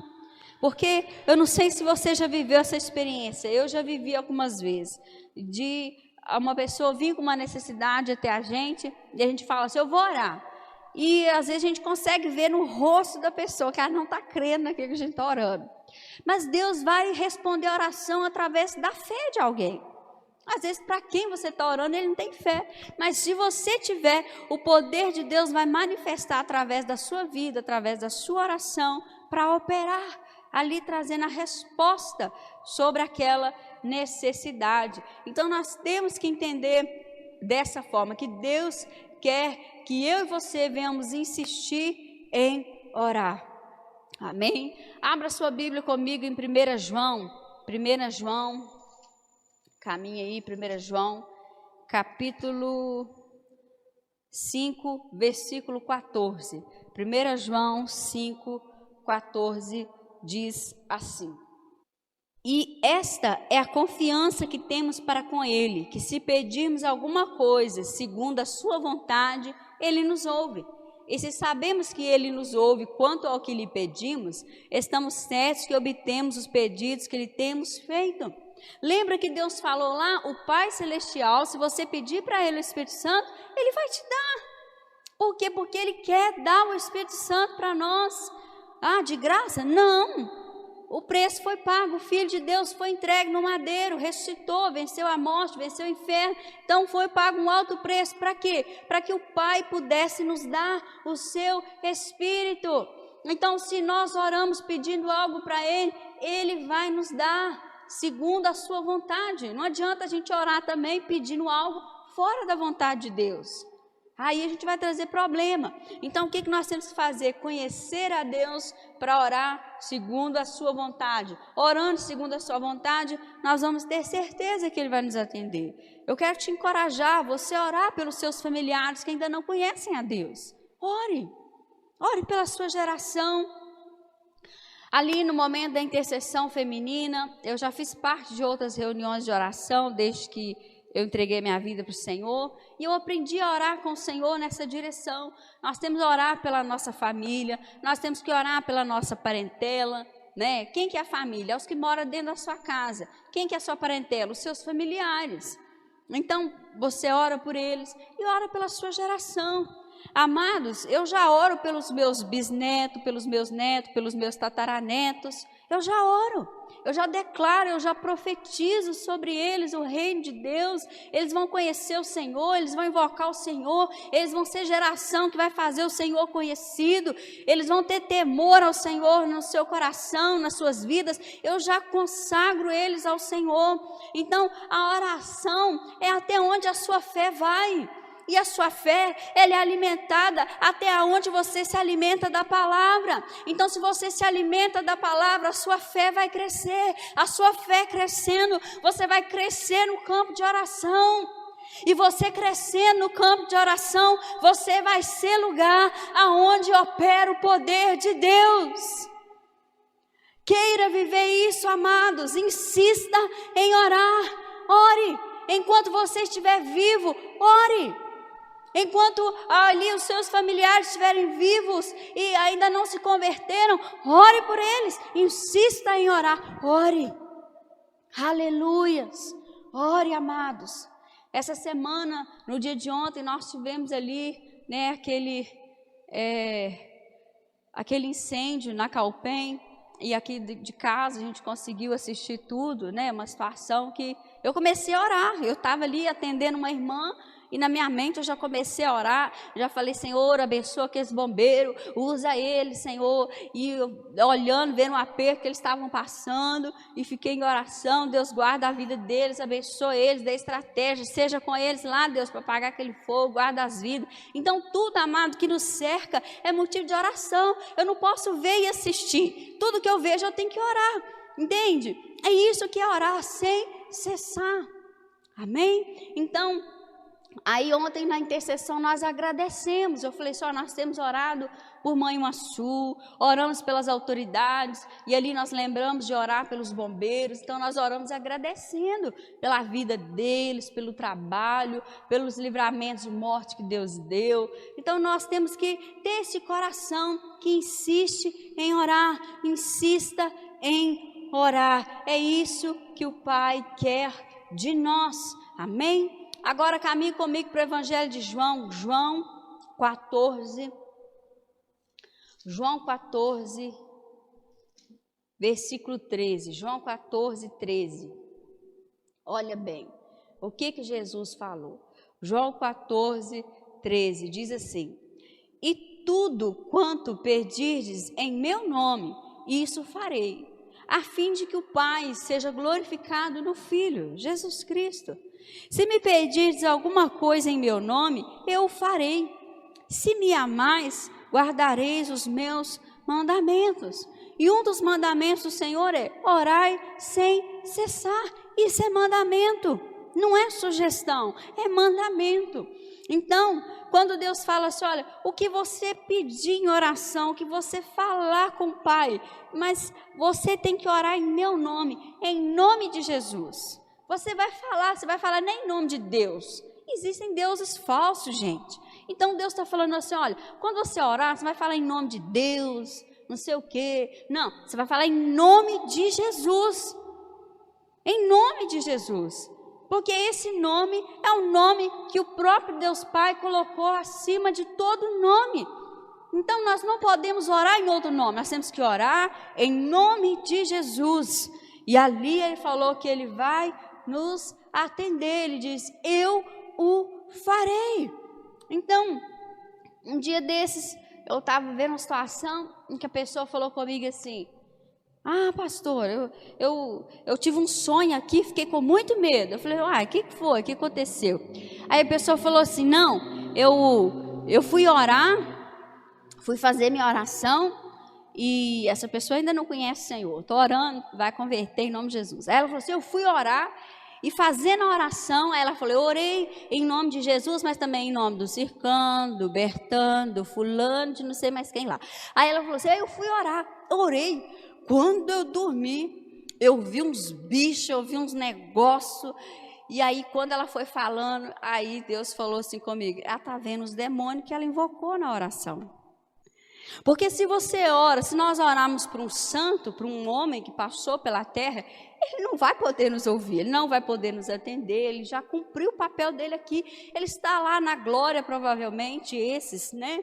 Porque eu não sei se você já viveu essa experiência, eu já vivi algumas vezes, de uma pessoa vir com uma necessidade até a gente, e a gente fala assim: eu vou orar. E às vezes a gente consegue ver no rosto da pessoa que ela não está crendo naquilo que a gente está orando. Mas Deus vai responder a oração através da fé de alguém. Às vezes para quem você está orando, ele não tem fé. Mas se você tiver, o poder de Deus vai manifestar através da sua vida, através da sua oração, para operar ali, trazendo a resposta sobre aquela necessidade. Então nós temos que entender dessa forma, que Deus quer que eu e você venhamos insistir em orar. Amém? Abra sua Bíblia comigo em 1 João, caminha aí, 1 João, capítulo 5, versículo 14. 1 João 5, 14 diz assim: e esta é a confiança que temos para com Ele, que se pedirmos alguma coisa segundo a sua vontade, Ele nos ouve. E se sabemos que Ele nos ouve quanto ao que lhe pedimos, estamos certos que obtemos os pedidos que lhe temos feito. Lembra que Deus falou lá, o Pai Celestial, se você pedir para Ele o Espírito Santo, Ele vai te dar. Por quê? Porque Ele quer dar o Espírito Santo para nós. Ah, de graça? Não. O preço foi pago, o Filho de Deus foi entregue no madeiro, ressuscitou, venceu a morte, venceu o inferno. Então foi pago um alto preço. Para quê? Para que o Pai pudesse nos dar o seu Espírito. Então, se nós oramos pedindo algo para Ele, Ele vai nos dar segundo a sua vontade. Não adianta a gente orar também pedindo algo fora da vontade de Deus. Aí a gente vai trazer problema. Então, o que nós temos que fazer? Conhecer a Deus para orar segundo a sua vontade. Orando segundo a sua vontade, nós vamos ter certeza que Ele vai nos atender. Eu quero te encorajar, você orar pelos seus familiares que ainda não conhecem a Deus. Ore. Ore pela sua geração. Ali no momento da intercessão feminina, eu já fiz parte de outras reuniões de oração, desde que eu entreguei minha vida para o Senhor, e eu aprendi a orar com o Senhor nessa direção. Nós temos que orar pela nossa família, nós temos que orar pela nossa parentela, né? Quem que é a família? É os que moram dentro da sua casa. Quem que é a sua parentela? Os seus familiares. Então, você ora por eles e ora pela sua geração. Amados, eu já oro pelos meus bisnetos, pelos meus netos, pelos meus tataranetos. Eu já oro, eu já declaro, eu já profetizo sobre eles o reino de Deus. Eles vão conhecer o Senhor, eles vão invocar o Senhor, eles vão ser geração que vai fazer o Senhor conhecido, eles vão ter temor ao Senhor no seu coração, nas suas vidas. Eu já consagro eles ao Senhor. Então, a oração é até onde a sua fé vai. E a sua fé, ela é alimentada até onde você se alimenta da palavra. Então, se você se alimenta da palavra, a sua fé vai crescer. A sua fé crescendo, você vai crescer no campo de oração. E você crescendo no campo de oração, você vai ser lugar aonde opera o poder de Deus. Queira viver isso, amados. Insista em orar. Ore. Enquanto você estiver vivo, ore. Enquanto ali os seus familiares estiverem vivos e ainda não se converteram, ore por eles, insista em orar, ore. Aleluias, ore, amados. Essa semana, no dia de ontem, nós tivemos ali, né, aquele incêndio na Calpen, e aqui de casa a gente conseguiu assistir tudo, né, uma situação que eu comecei a orar. Eu estava ali atendendo uma irmã, e na minha mente eu já comecei a orar, já falei, Senhor, abençoa aqueles bombeiros, usa eles, Senhor, e eu, olhando, vendo o aperto que eles estavam passando, e fiquei em oração, Deus guarda a vida deles, abençoa eles, dê estratégia, seja com eles lá, Deus, para apagar aquele fogo, guarda as vidas. Então tudo, amado, que nos cerca é motivo de oração. Eu não posso ver e assistir, tudo que eu vejo eu tenho que orar, entende? É isso que é orar sem cessar, amém? Então, aí ontem na intercessão nós agradecemos. Eu falei, só nós temos orado por Manhuaçu, oramos pelas autoridades, e ali nós lembramos de orar pelos bombeiros. Então nós oramos agradecendo pela vida deles, pelo trabalho, pelos livramentos de morte que Deus deu. Então nós temos que ter esse coração que insiste em orar, insista em orar. É isso que o Pai quer de nós, amém? Agora caminhe comigo para o Evangelho de João, João 14, versículo 13, João 14, 13. Olha bem, o que Jesus falou? João 14, 13, diz assim: e tudo quanto pedirdes em meu nome, isso farei, a fim de que o Pai seja glorificado no Filho, Jesus Cristo. Se me pedirdes alguma coisa em meu nome, eu o farei. Se me amais, guardareis os meus mandamentos. E um dos mandamentos do Senhor é orai sem cessar. Isso é mandamento, não é sugestão, é mandamento. Então, quando Deus fala assim, olha, o que você pedir em oração, o que você falar com o Pai, mas você tem que orar em meu nome, em nome de Jesus. Você vai falar nem em nome de Deus. Existem deuses falsos, gente. Então Deus está falando assim, olha, quando você orar, você vai falar em nome de Deus, não sei o quê. Não, você vai falar em nome de Jesus. Em nome de Jesus. Porque esse nome é o nome que o próprio Deus Pai colocou acima de todo nome. Então nós não podemos orar em outro nome, nós temos que orar em nome de Jesus. E ali ele falou que ele vai nos atender, ele diz, eu o farei. Então, um dia desses, eu estava vendo uma situação em que a pessoa falou comigo assim, pastor, eu tive um sonho aqui, fiquei com muito medo. Eu falei, o que foi? O que aconteceu? Aí a pessoa falou assim, não, eu fui orar, fui fazer minha oração, e essa pessoa ainda não conhece o Senhor, estou orando, vai converter em nome de Jesus. Aí ela falou assim, eu fui orar, e fazendo a oração, ela falou, eu orei em nome de Jesus, mas também em nome do Circano, do Bertano, do fulano, de não sei mais quem lá. Aí ela falou assim, eu fui orar, orei. Quando eu dormi, eu vi uns bichos, eu vi uns negócios, e aí quando ela foi falando, aí Deus falou assim comigo, ela está vendo os demônios que ela invocou na oração. Porque se você ora, se nós orarmos para um santo, para um homem que passou pela terra, ele não vai poder nos ouvir, ele não vai poder nos atender, ele já cumpriu o papel dele aqui, ele está lá na glória provavelmente, esses, né?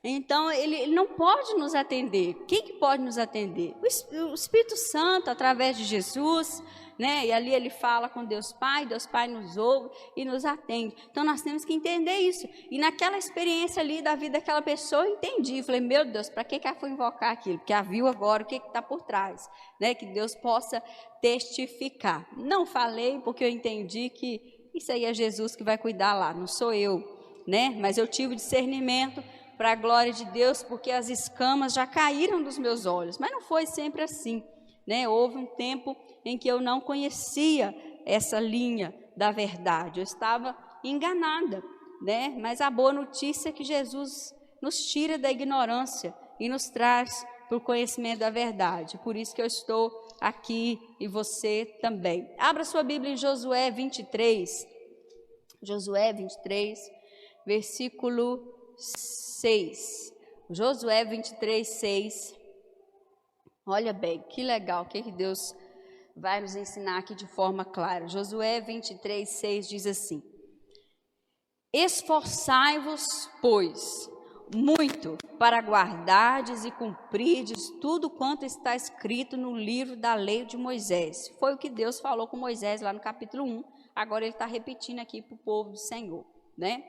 Então ele não pode nos atender. Quem que pode nos atender? O Espírito Santo, através de Jesus, né? E ali ele fala com Deus Pai nos ouve e nos atende. Então nós temos que entender isso. E naquela experiência ali da vida daquela pessoa, eu entendi. Falei, meu Deus, para que ela foi invocar aquilo? Porque ela viu agora o que está por trás, né? Que Deus possa testificar. Não falei porque eu entendi que isso aí é Jesus que vai cuidar lá, não sou eu, né? Mas eu tive discernimento para a glória de Deus, porque as escamas já caíram dos meus olhos. Mas não foi sempre assim, né? Houve um tempo em que eu não conhecia essa linha da verdade, eu estava enganada, né? Mas a boa notícia é que Jesus nos tira da ignorância e nos traz para o conhecimento da verdade. Por isso que eu estou aqui e você também. Abra sua Bíblia em Josué 23, versículo 6. Josué 23, 6. Olha bem, que legal, o que Deus vai nos ensinar aqui de forma clara. Josué 23, 6 diz assim: esforçai-vos, pois, muito para guardardes e cumprirdes tudo quanto está escrito no livro da lei de Moisés. Foi o que Deus falou com Moisés lá no capítulo 1, agora ele está repetindo aqui para o povo do Senhor, né?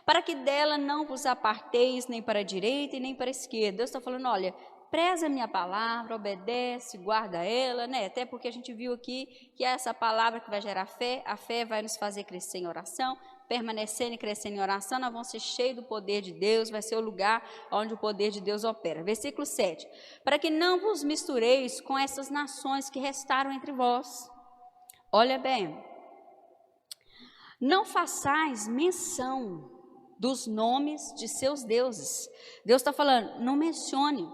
Para que dela não vos aparteis nem para a direita e nem para a esquerda. Deus está falando, olha, preza a minha palavra, obedece, guarda ela, né? Até porque a gente viu aqui que é essa palavra que vai gerar fé, a fé vai nos fazer crescer em oração, permanecendo e crescendo em oração, nós vamos ser cheios do poder de Deus, vai ser o lugar onde o poder de Deus opera. Versículo 7, para que não vos mistureis com essas nações que restaram entre vós. Olha bem, não façais menção dos nomes de seus deuses. Deus está falando, não mencione,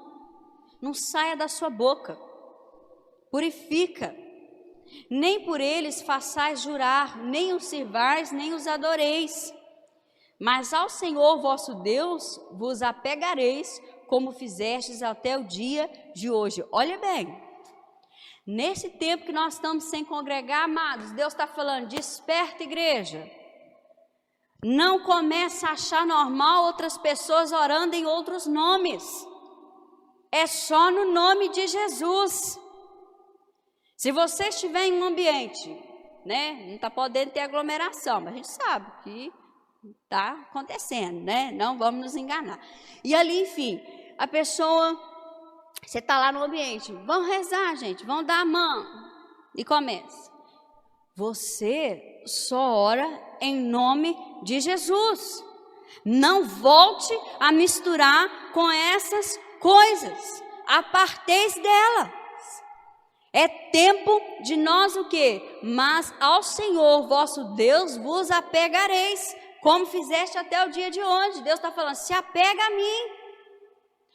não saia da sua boca, purifica. Nem por eles façais jurar, nem os sirvais, nem os adoreis. Mas ao Senhor vosso Deus vos apegareis, como fizestes até o dia de hoje. Olha bem, nesse tempo que nós estamos sem congregar, amados, Deus está falando, desperta, igreja. Não comece a achar normal outras pessoas orando em outros nomes. É só no nome de Jesus. Se você estiver em um ambiente, né, não está podendo ter aglomeração, mas a gente sabe que está acontecendo, né? Não vamos nos enganar. E ali, enfim, a pessoa, você está lá no ambiente, vão rezar, gente, vão dar a mão. E começa. Você só ora em nome de Jesus. Não volte a misturar com essas coisas. Aparteis dela. É tempo de nós o quê? Mas ao Senhor vosso Deus vos apegareis, como fizeste até o dia de hoje. Deus está falando, se apega a mim.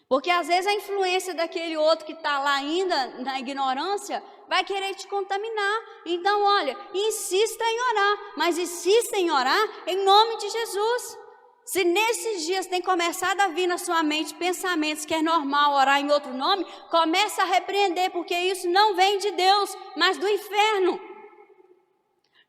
Porque às vezes a influência daquele outro que está lá ainda na ignorância vai querer te contaminar. Então olha, insista em orar, mas insista em orar em nome de Jesus. Se nesses dias tem começado a vir na sua mente pensamentos que é normal orar em outro nome, comece a repreender, porque isso não vem de Deus, mas do inferno.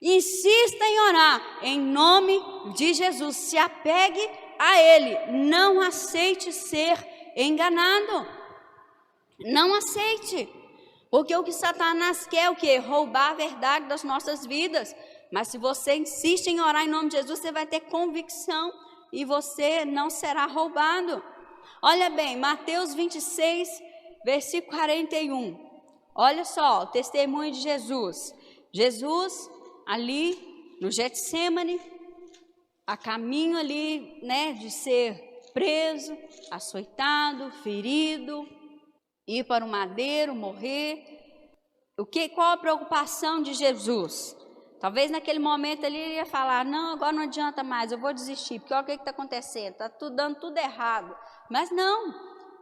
Insista em orar em nome de Jesus, se apegue a Ele, não aceite ser enganado, não aceite, porque o que Satanás quer é o quê? Roubar a verdade das nossas vidas, mas se você insiste em orar em nome de Jesus, você vai ter convicção, e você não será roubado. Olha bem, Mateus 26, versículo 41. Olha só, o testemunho de Jesus. Jesus ali no Getsemane, a caminho ali, né, de ser preso, açoitado, ferido, ir para o madeiro, morrer. Qual a preocupação de Jesus? Talvez naquele momento ele ia falar, não, agora não adianta mais, eu vou desistir, porque olha o que está acontecendo, está dando tudo errado. Mas não,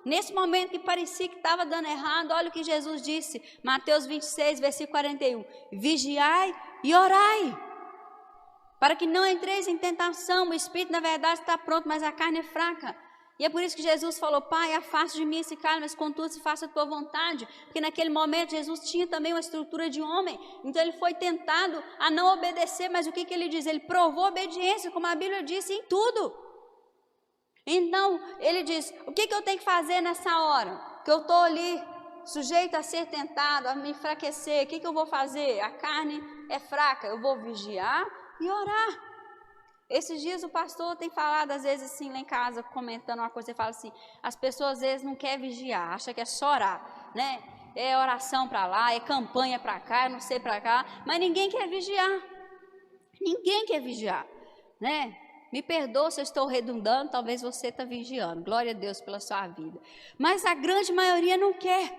nesse momento que parecia que estava dando errado, olha o que Jesus disse, Mateus 26, versículo 41, vigiai e orai, para que não entreis em tentação, o espírito na verdade está pronto, mas a carne é fraca. E é por isso que Jesus falou, Pai, afasta de mim esse cálice, mas contudo se faça a tua vontade. Porque naquele momento Jesus tinha também uma estrutura de homem. Então ele foi tentado a não obedecer, mas o que ele diz? Ele provou obediência, como a Bíblia disse, em tudo. Então ele diz, o que eu tenho que fazer nessa hora? Que eu estou ali sujeito a ser tentado, a me enfraquecer. O que eu vou fazer? A carne é fraca, eu vou vigiar e orar. Esses dias o pastor tem falado, às vezes assim, lá em casa, comentando uma coisa, ele fala assim, as pessoas às vezes não querem vigiar, acham que é só orar, né? É oração para lá, é campanha para cá, não sei para cá, mas ninguém quer vigiar. Ninguém quer vigiar, né? Me perdoa se eu estou redundando, talvez você está vigiando, glória a Deus pela sua vida. Mas a grande maioria não quer.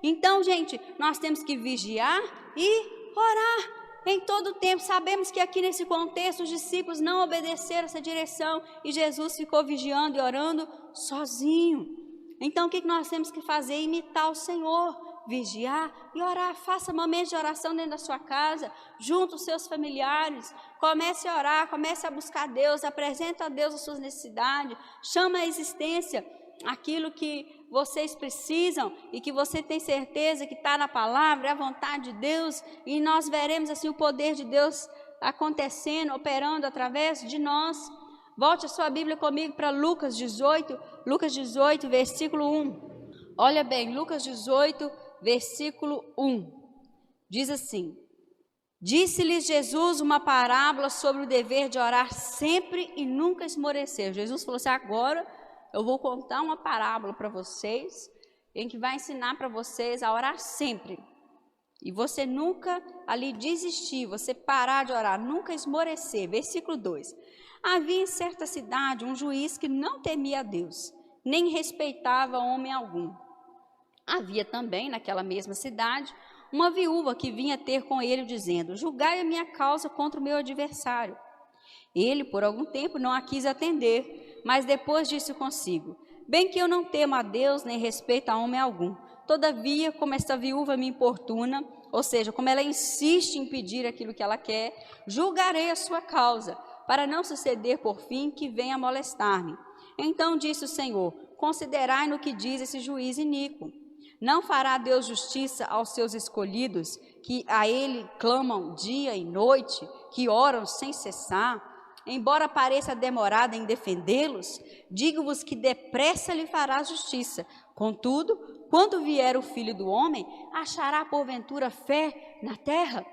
Então, gente, nós temos que vigiar e orar. Em todo o tempo, sabemos que aqui nesse contexto os discípulos não obedeceram essa direção e Jesus ficou vigiando e orando sozinho. Então o que nós temos que fazer? Imitar o Senhor, vigiar e orar. Faça momentos de oração dentro da sua casa, junto aos seus familiares. Comece a orar, comece a buscar Deus, apresenta a Deus as suas necessidades, chama à existência aquilo que vocês precisam e que você tem certeza que está na palavra, é a vontade de Deus, e nós veremos assim o poder de Deus acontecendo, operando através de nós. Volte a sua Bíblia comigo para Lucas 18, versículo 1. Olha bem, Lucas 18, versículo 1. Diz assim: disse-lhes Jesus uma parábola sobre o dever de orar sempre e nunca esmorecer. Jesus falou assim: agora eu vou contar uma parábola para vocês, em que vai ensinar para vocês a orar sempre. E você nunca ali desistir, você parar de orar, nunca esmorecer. Versículo 2. Havia em certa cidade um juiz que não temia a Deus, nem respeitava homem algum. Havia também naquela mesma cidade uma viúva que vinha ter com ele dizendo: julgai a minha causa contra o meu adversário. Ele por algum tempo não a quis atender, mas depois disse consigo: bem que eu não temo a Deus nem respeito a homem algum. Todavia, como esta viúva me importuna, ou seja, como ela insiste em pedir aquilo que ela quer, julgarei a sua causa, para não suceder por fim que venha molestar-me. Então disse o Senhor: considerai no que diz esse juiz iníquo. Não fará Deus justiça aos seus escolhidos, que a ele clamam dia e noite, que oram sem cessar? Embora pareça demorada em defendê-los, digo-vos que depressa lhe fará justiça. Contudo, quando vier o Filho do Homem, achará porventura fé na terra?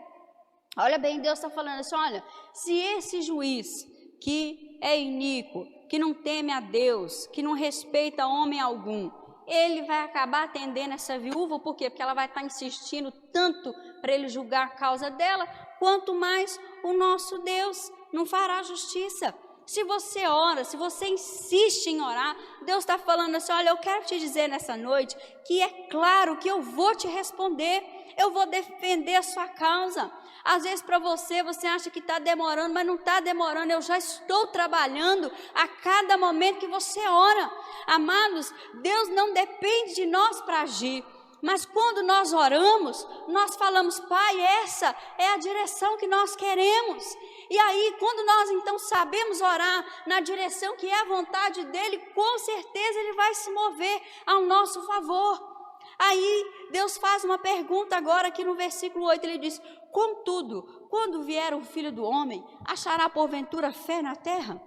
Olha bem, Deus está falando assim: olha, se esse juiz que é iníquo, que não teme a Deus, que não respeita homem algum, ele vai acabar atendendo essa viúva. Por quê? Porque ela vai estar insistindo tanto para ele julgar a causa dela, quanto mais o nosso Deus não fará justiça. Se você ora, se você insiste em orar, Deus está falando assim: olha, eu quero te dizer nessa noite que é claro que eu vou te responder, eu vou defender a sua causa. Às vezes para você acha que está demorando, mas não está demorando, eu já estou trabalhando a cada momento que você ora. Amados, Deus não depende de nós para agir, mas quando nós oramos, nós falamos: Pai, essa é a direção que nós queremos. E aí, quando nós então sabemos orar na direção que é a vontade dEle, com certeza Ele vai se mover ao nosso favor. Aí, Deus faz uma pergunta agora aqui no versículo 8, Ele diz: contudo, quando vier o Filho do Homem, achará porventura fé na terra?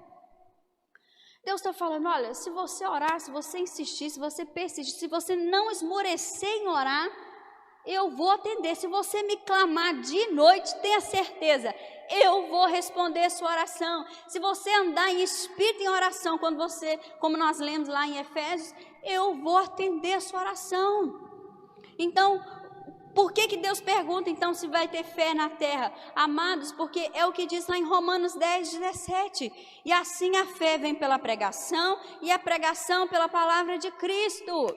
Deus está falando: olha, se você orar, se você insistir, se você persistir, se você não esmorecer em orar, eu vou atender. Se você me clamar de noite, tenha certeza, eu vou responder a sua oração. Se você andar em espírito em oração, como nós lemos lá em Efésios, eu vou atender a sua oração. Então, por que Deus pergunta então se vai ter fé na terra? Amados, porque é o que diz lá em Romanos 10, 17. E assim a fé vem pela pregação, e a pregação pela palavra de Cristo.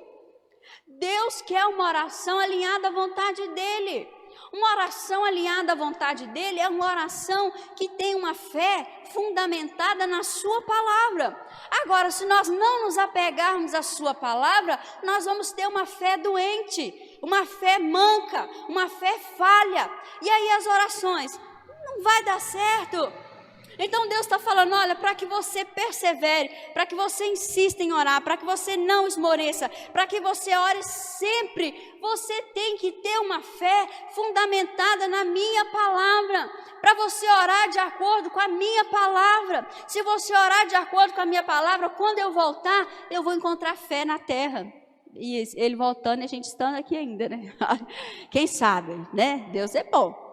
Deus quer uma oração alinhada à vontade dEle. Uma oração alinhada à vontade dEle é uma oração que tem uma fé fundamentada na sua palavra. Agora, se nós não nos apegarmos à sua palavra, nós vamos ter uma fé doente, uma fé manca, uma fé falha. E aí as orações não vai dar certo. Então Deus está falando: olha, para que você persevere, para que você insista em orar, para que você não esmoreça, para que você ore sempre, você tem que ter uma fé fundamentada na minha palavra, para você orar de acordo com a minha palavra. Se você orar de acordo com a minha palavra, quando eu voltar, eu vou encontrar fé na terra. E Ele voltando e a gente estando aqui ainda, né? Quem sabe, né? Deus é bom.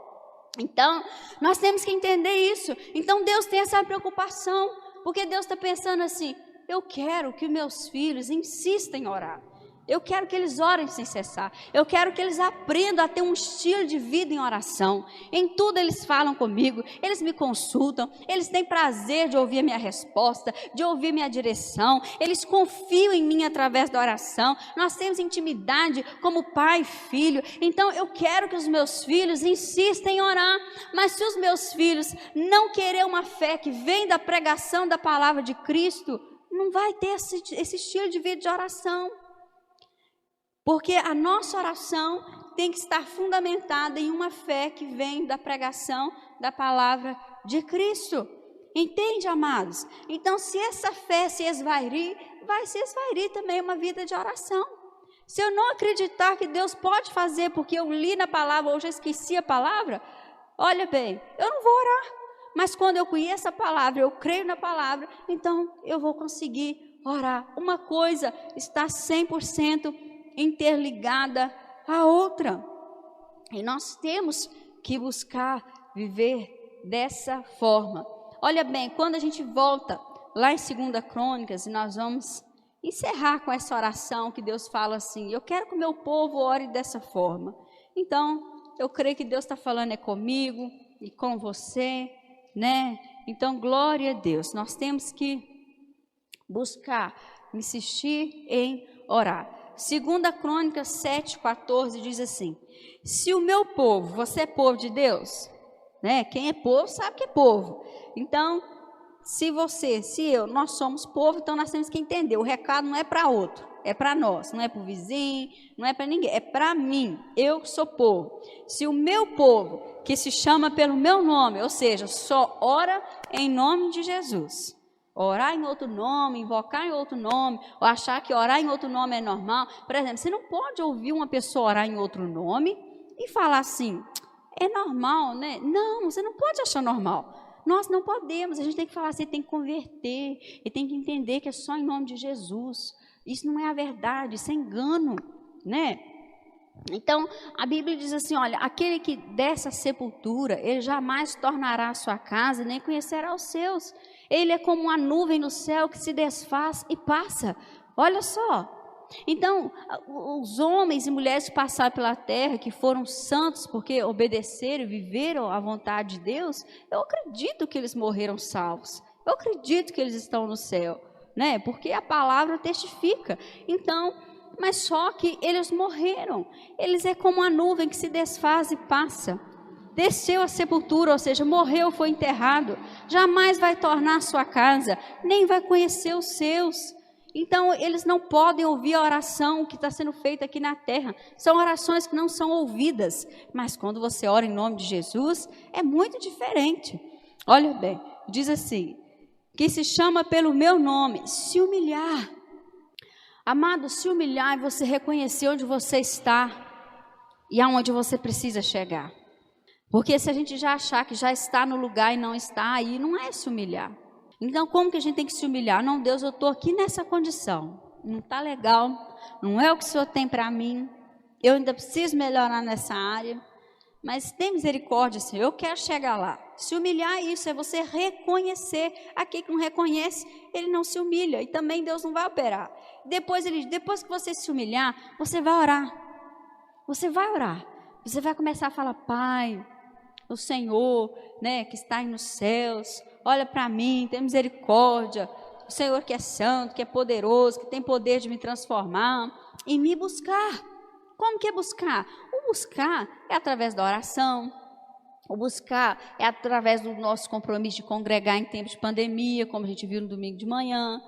Então, nós temos que entender isso. Então, Deus tem essa preocupação, porque Deus está pensando assim: eu quero que meus filhos insistam em orar. Eu quero que eles orem sem cessar. Eu quero que eles aprendam a ter um estilo de vida em oração. Em tudo eles falam comigo, eles me consultam, eles têm prazer de ouvir a minha resposta, de ouvir minha direção. Eles confiam em mim através da oração. Nós temos intimidade como pai e filho. Então eu quero que os meus filhos insistam em orar. Mas se os meus filhos não querem uma fé que vem da pregação da palavra de Cristo, não vai ter esse estilo de vida de oração. Porque a nossa oração tem que estar fundamentada em uma fé que vem da pregação da palavra de Cristo. Entende, amados? Então, se essa fé se esvairir, vai se esvairir também uma vida de oração. Se eu não acreditar que Deus pode fazer, porque eu li na palavra, ou já esqueci a palavra, olha bem, eu não vou orar. Mas quando eu conheço a palavra, eu creio na palavra, então eu vou conseguir orar. Uma coisa está 100% interligada à outra. E nós temos que buscar viver dessa forma. Olha bem, quando a gente volta lá em 2 Crônicas, e nós vamos encerrar com essa oração que Deus fala assim, eu quero que o meu povo ore dessa forma. Então, eu creio que Deus está falando comigo e com você, né? Então, glória a Deus. Nós temos que buscar, insistir em orar. 2 Crônicas 7:14 diz assim, se o meu povo, você é povo de Deus, né? Quem é povo sabe que é povo. Então, se eu, nós somos povo, então nós temos que entender, o recado não é para outro, é para nós, não é para o vizinho, não é para ninguém, é para mim, eu que sou povo. Se o meu povo, que se chama pelo meu nome, ou seja, só ora em nome de Jesus, orar em outro nome, invocar em outro nome, ou achar que orar em outro nome é normal. Por exemplo, você não pode ouvir uma pessoa orar em outro nome e falar assim, é normal, né? Não, você não pode achar normal. Nós não podemos, a gente tem que falar assim, tem que converter, e tem que entender que é só em nome de Jesus. Isso não é a verdade, isso é engano, né? Então, a Bíblia diz assim, olha, aquele que desce à sepultura, ele jamais tornará a sua casa, nem conhecerá os seus. Ele é como uma nuvem no céu que se desfaz e passa. Olha só. Então, os homens e mulheres que passaram pela terra, que foram santos porque obedeceram e viveram a vontade de Deus, eu acredito que eles morreram salvos. Eu acredito que eles estão no céu, né? Porque a palavra testifica. Então, mas só que eles morreram. Eles é como a nuvem que se desfaz e passa. Desceu à sepultura, ou seja, morreu, foi enterrado. Jamais vai tornar a sua casa, nem vai conhecer os seus. Então, eles não podem ouvir a oração que está sendo feita aqui na terra. São orações que não são ouvidas. Mas quando você ora em nome de Jesus, é muito diferente. Olha bem, diz assim, que se chama pelo meu nome, se humilhar. Amado, se humilhar é você reconhecer onde você está e aonde você precisa chegar. Porque se a gente já achar que já está no lugar e não está aí, não é se humilhar. Então, como que a gente tem que se humilhar? Não, Deus, eu estou aqui nessa condição. Não está legal, não é o que o Senhor tem para mim. Eu ainda preciso melhorar nessa área. Mas tem misericórdia, Senhor, eu quero chegar lá. Se humilhar é isso, é você reconhecer. Aquele que não reconhece, ele não se humilha. E também Deus não vai operar. Depois que você se humilhar, você vai orar. Você vai orar. Você vai começar a falar, Pai, o Senhor, né, que está aí nos céus, olha para mim, tem misericórdia, o Senhor que é santo, que é poderoso, que tem poder de me transformar e me buscar. Como que é buscar? O buscar é através da oração, o buscar é através do nosso compromisso de congregar em tempos de pandemia, como a gente viu no domingo de manhã.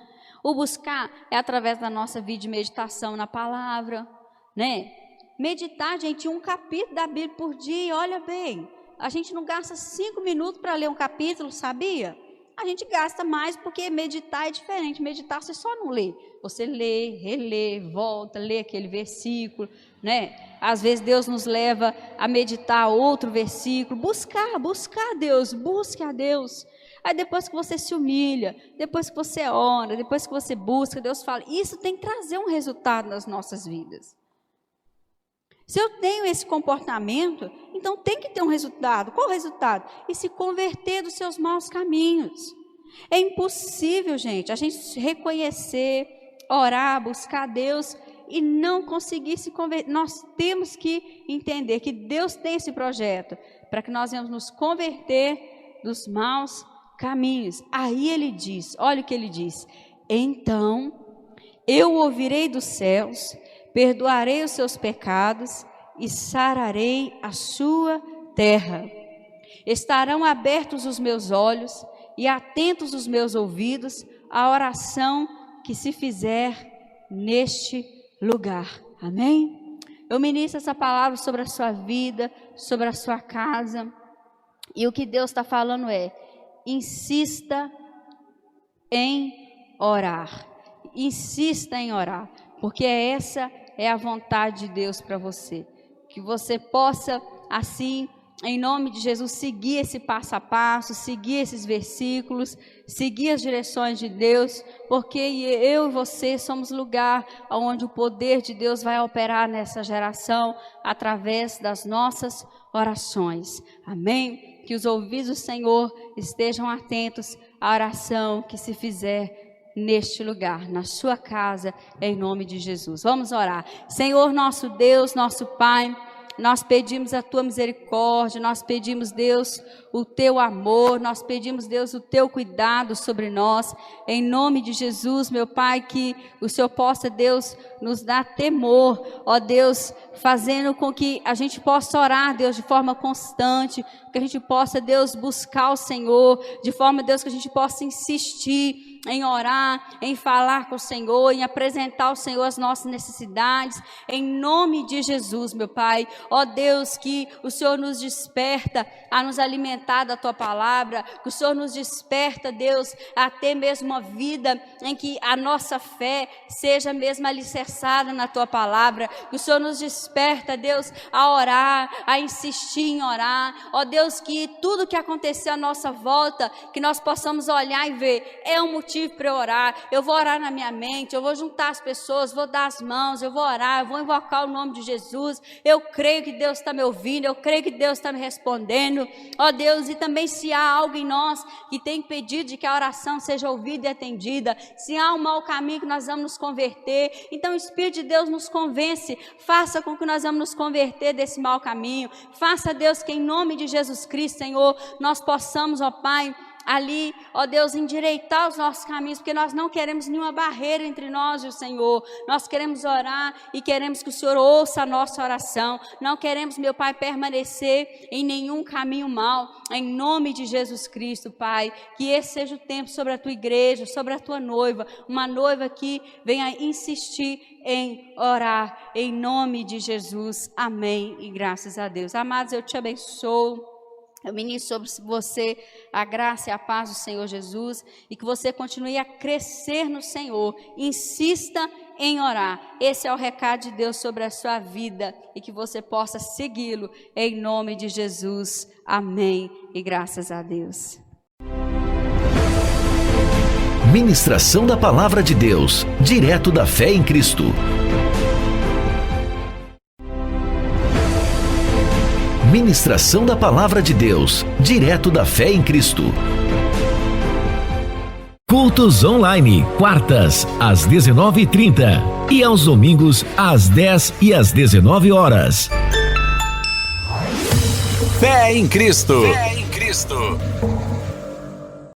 O buscar é através da nossa vida de meditação na palavra, né? Meditar, gente, um capítulo da Bíblia por dia, olha bem. A gente não gasta 5 minutos para ler um capítulo, sabia? A gente gasta mais porque meditar é diferente. Meditar você só não lê. Você lê, relê, volta, lê aquele versículo, né? Às vezes Deus nos leva a meditar outro versículo. Buscar Deus, busque a Deus. Aí depois que você se humilha, depois que você ora, depois que você busca, Deus fala, isso tem que trazer um resultado nas nossas vidas. Se eu tenho esse comportamento, então tem que ter um resultado. Qual o resultado? E se converter dos seus maus caminhos. É impossível, gente, a gente reconhecer, orar, buscar Deus e não conseguir se converter. Nós temos que entender que Deus tem esse projeto para que nós venhamos nos converter dos maus caminhos. Aí ele diz, olha o que ele diz, então eu ouvirei dos céus, perdoarei os seus pecados e sararei a sua terra. Estarão abertos os meus olhos e atentos os meus ouvidos à oração que se fizer neste lugar. Amém? Eu ministro essa palavra sobre a sua vida, sobre a sua casa. E o que Deus está falando é: insista em orar. Insista em orar, porque essa é a vontade de Deus para você. Que você possa, assim, em nome de Jesus, seguir esse passo a passo, seguir esses versículos, seguir as direções de Deus, porque eu e você somos lugar onde o poder de Deus vai operar nessa geração através das nossas orações. Amém? Que os ouvidos do Senhor estejam atentos à oração que se fizer neste lugar, na sua casa, em nome de Jesus. Vamos orar. Senhor, nosso Deus, nosso Pai, nós pedimos a tua misericórdia, nós pedimos, Deus, o teu amor, nós pedimos, Deus, o teu cuidado sobre nós, em nome de Jesus, meu Pai, que o Senhor possa, Deus, nos dar temor, ó Deus, fazendo com que a gente possa orar, Deus, de forma constante, que a gente possa, Deus, buscar o Senhor, de forma, Deus, que a gente possa insistir em orar, em falar com o Senhor, em apresentar ao Senhor as nossas necessidades, em nome de Jesus, meu Pai. Ó Deus, que o Senhor nos desperta a nos alimentar da Tua palavra, que o Senhor nos desperta, Deus, a ter mesmo uma vida em que a nossa fé seja mesmo alicerçada na Tua palavra, que o Senhor nos desperta, Deus, a orar, a insistir em orar. Ó Deus, que tudo que acontecer à nossa volta, que nós possamos olhar e ver, é um motivo para eu orar. Eu vou orar na minha mente, eu vou juntar as pessoas, vou dar as mãos, eu vou orar, eu vou invocar o nome de Jesus. Eu creio que Deus está me ouvindo, eu creio que Deus está me respondendo. Ó Deus, e também se há algo em nós que tem impedido de que a oração seja ouvida e atendida, se há um mau caminho que nós vamos nos converter, então o Espírito de Deus nos convence, faça com que nós vamos nos converter desse mau caminho. Faça, Deus, que em nome de Jesus Cristo, Senhor, nós possamos, ó Pai, ali, ó Deus, endireitar os nossos caminhos, porque nós não queremos nenhuma barreira entre nós e o Senhor. Nós queremos orar e queremos que o Senhor ouça a nossa oração. Não queremos, meu Pai, permanecer em nenhum caminho mau. Em nome de Jesus Cristo, Pai, que esse seja o tempo sobre a Tua igreja, sobre a Tua noiva, uma noiva que venha insistir em orar, em nome de Jesus. Amém e graças a Deus. Amados, eu te abençoo. Eu ministro sobre você a graça e a paz do Senhor Jesus e que você continue a crescer no Senhor. Insista em orar. Esse é o recado de Deus sobre a sua vida e que você possa segui-lo em nome de Jesus. Amém e graças a Deus. Ministração da Palavra de Deus, direto da fé em Cristo. Ministração da Palavra de Deus, direto da fé em Cristo. Cultos online, quartas, às 19h30 e aos domingos, às 10 e às 19 horas. Fé em Cristo. Fé em Cristo.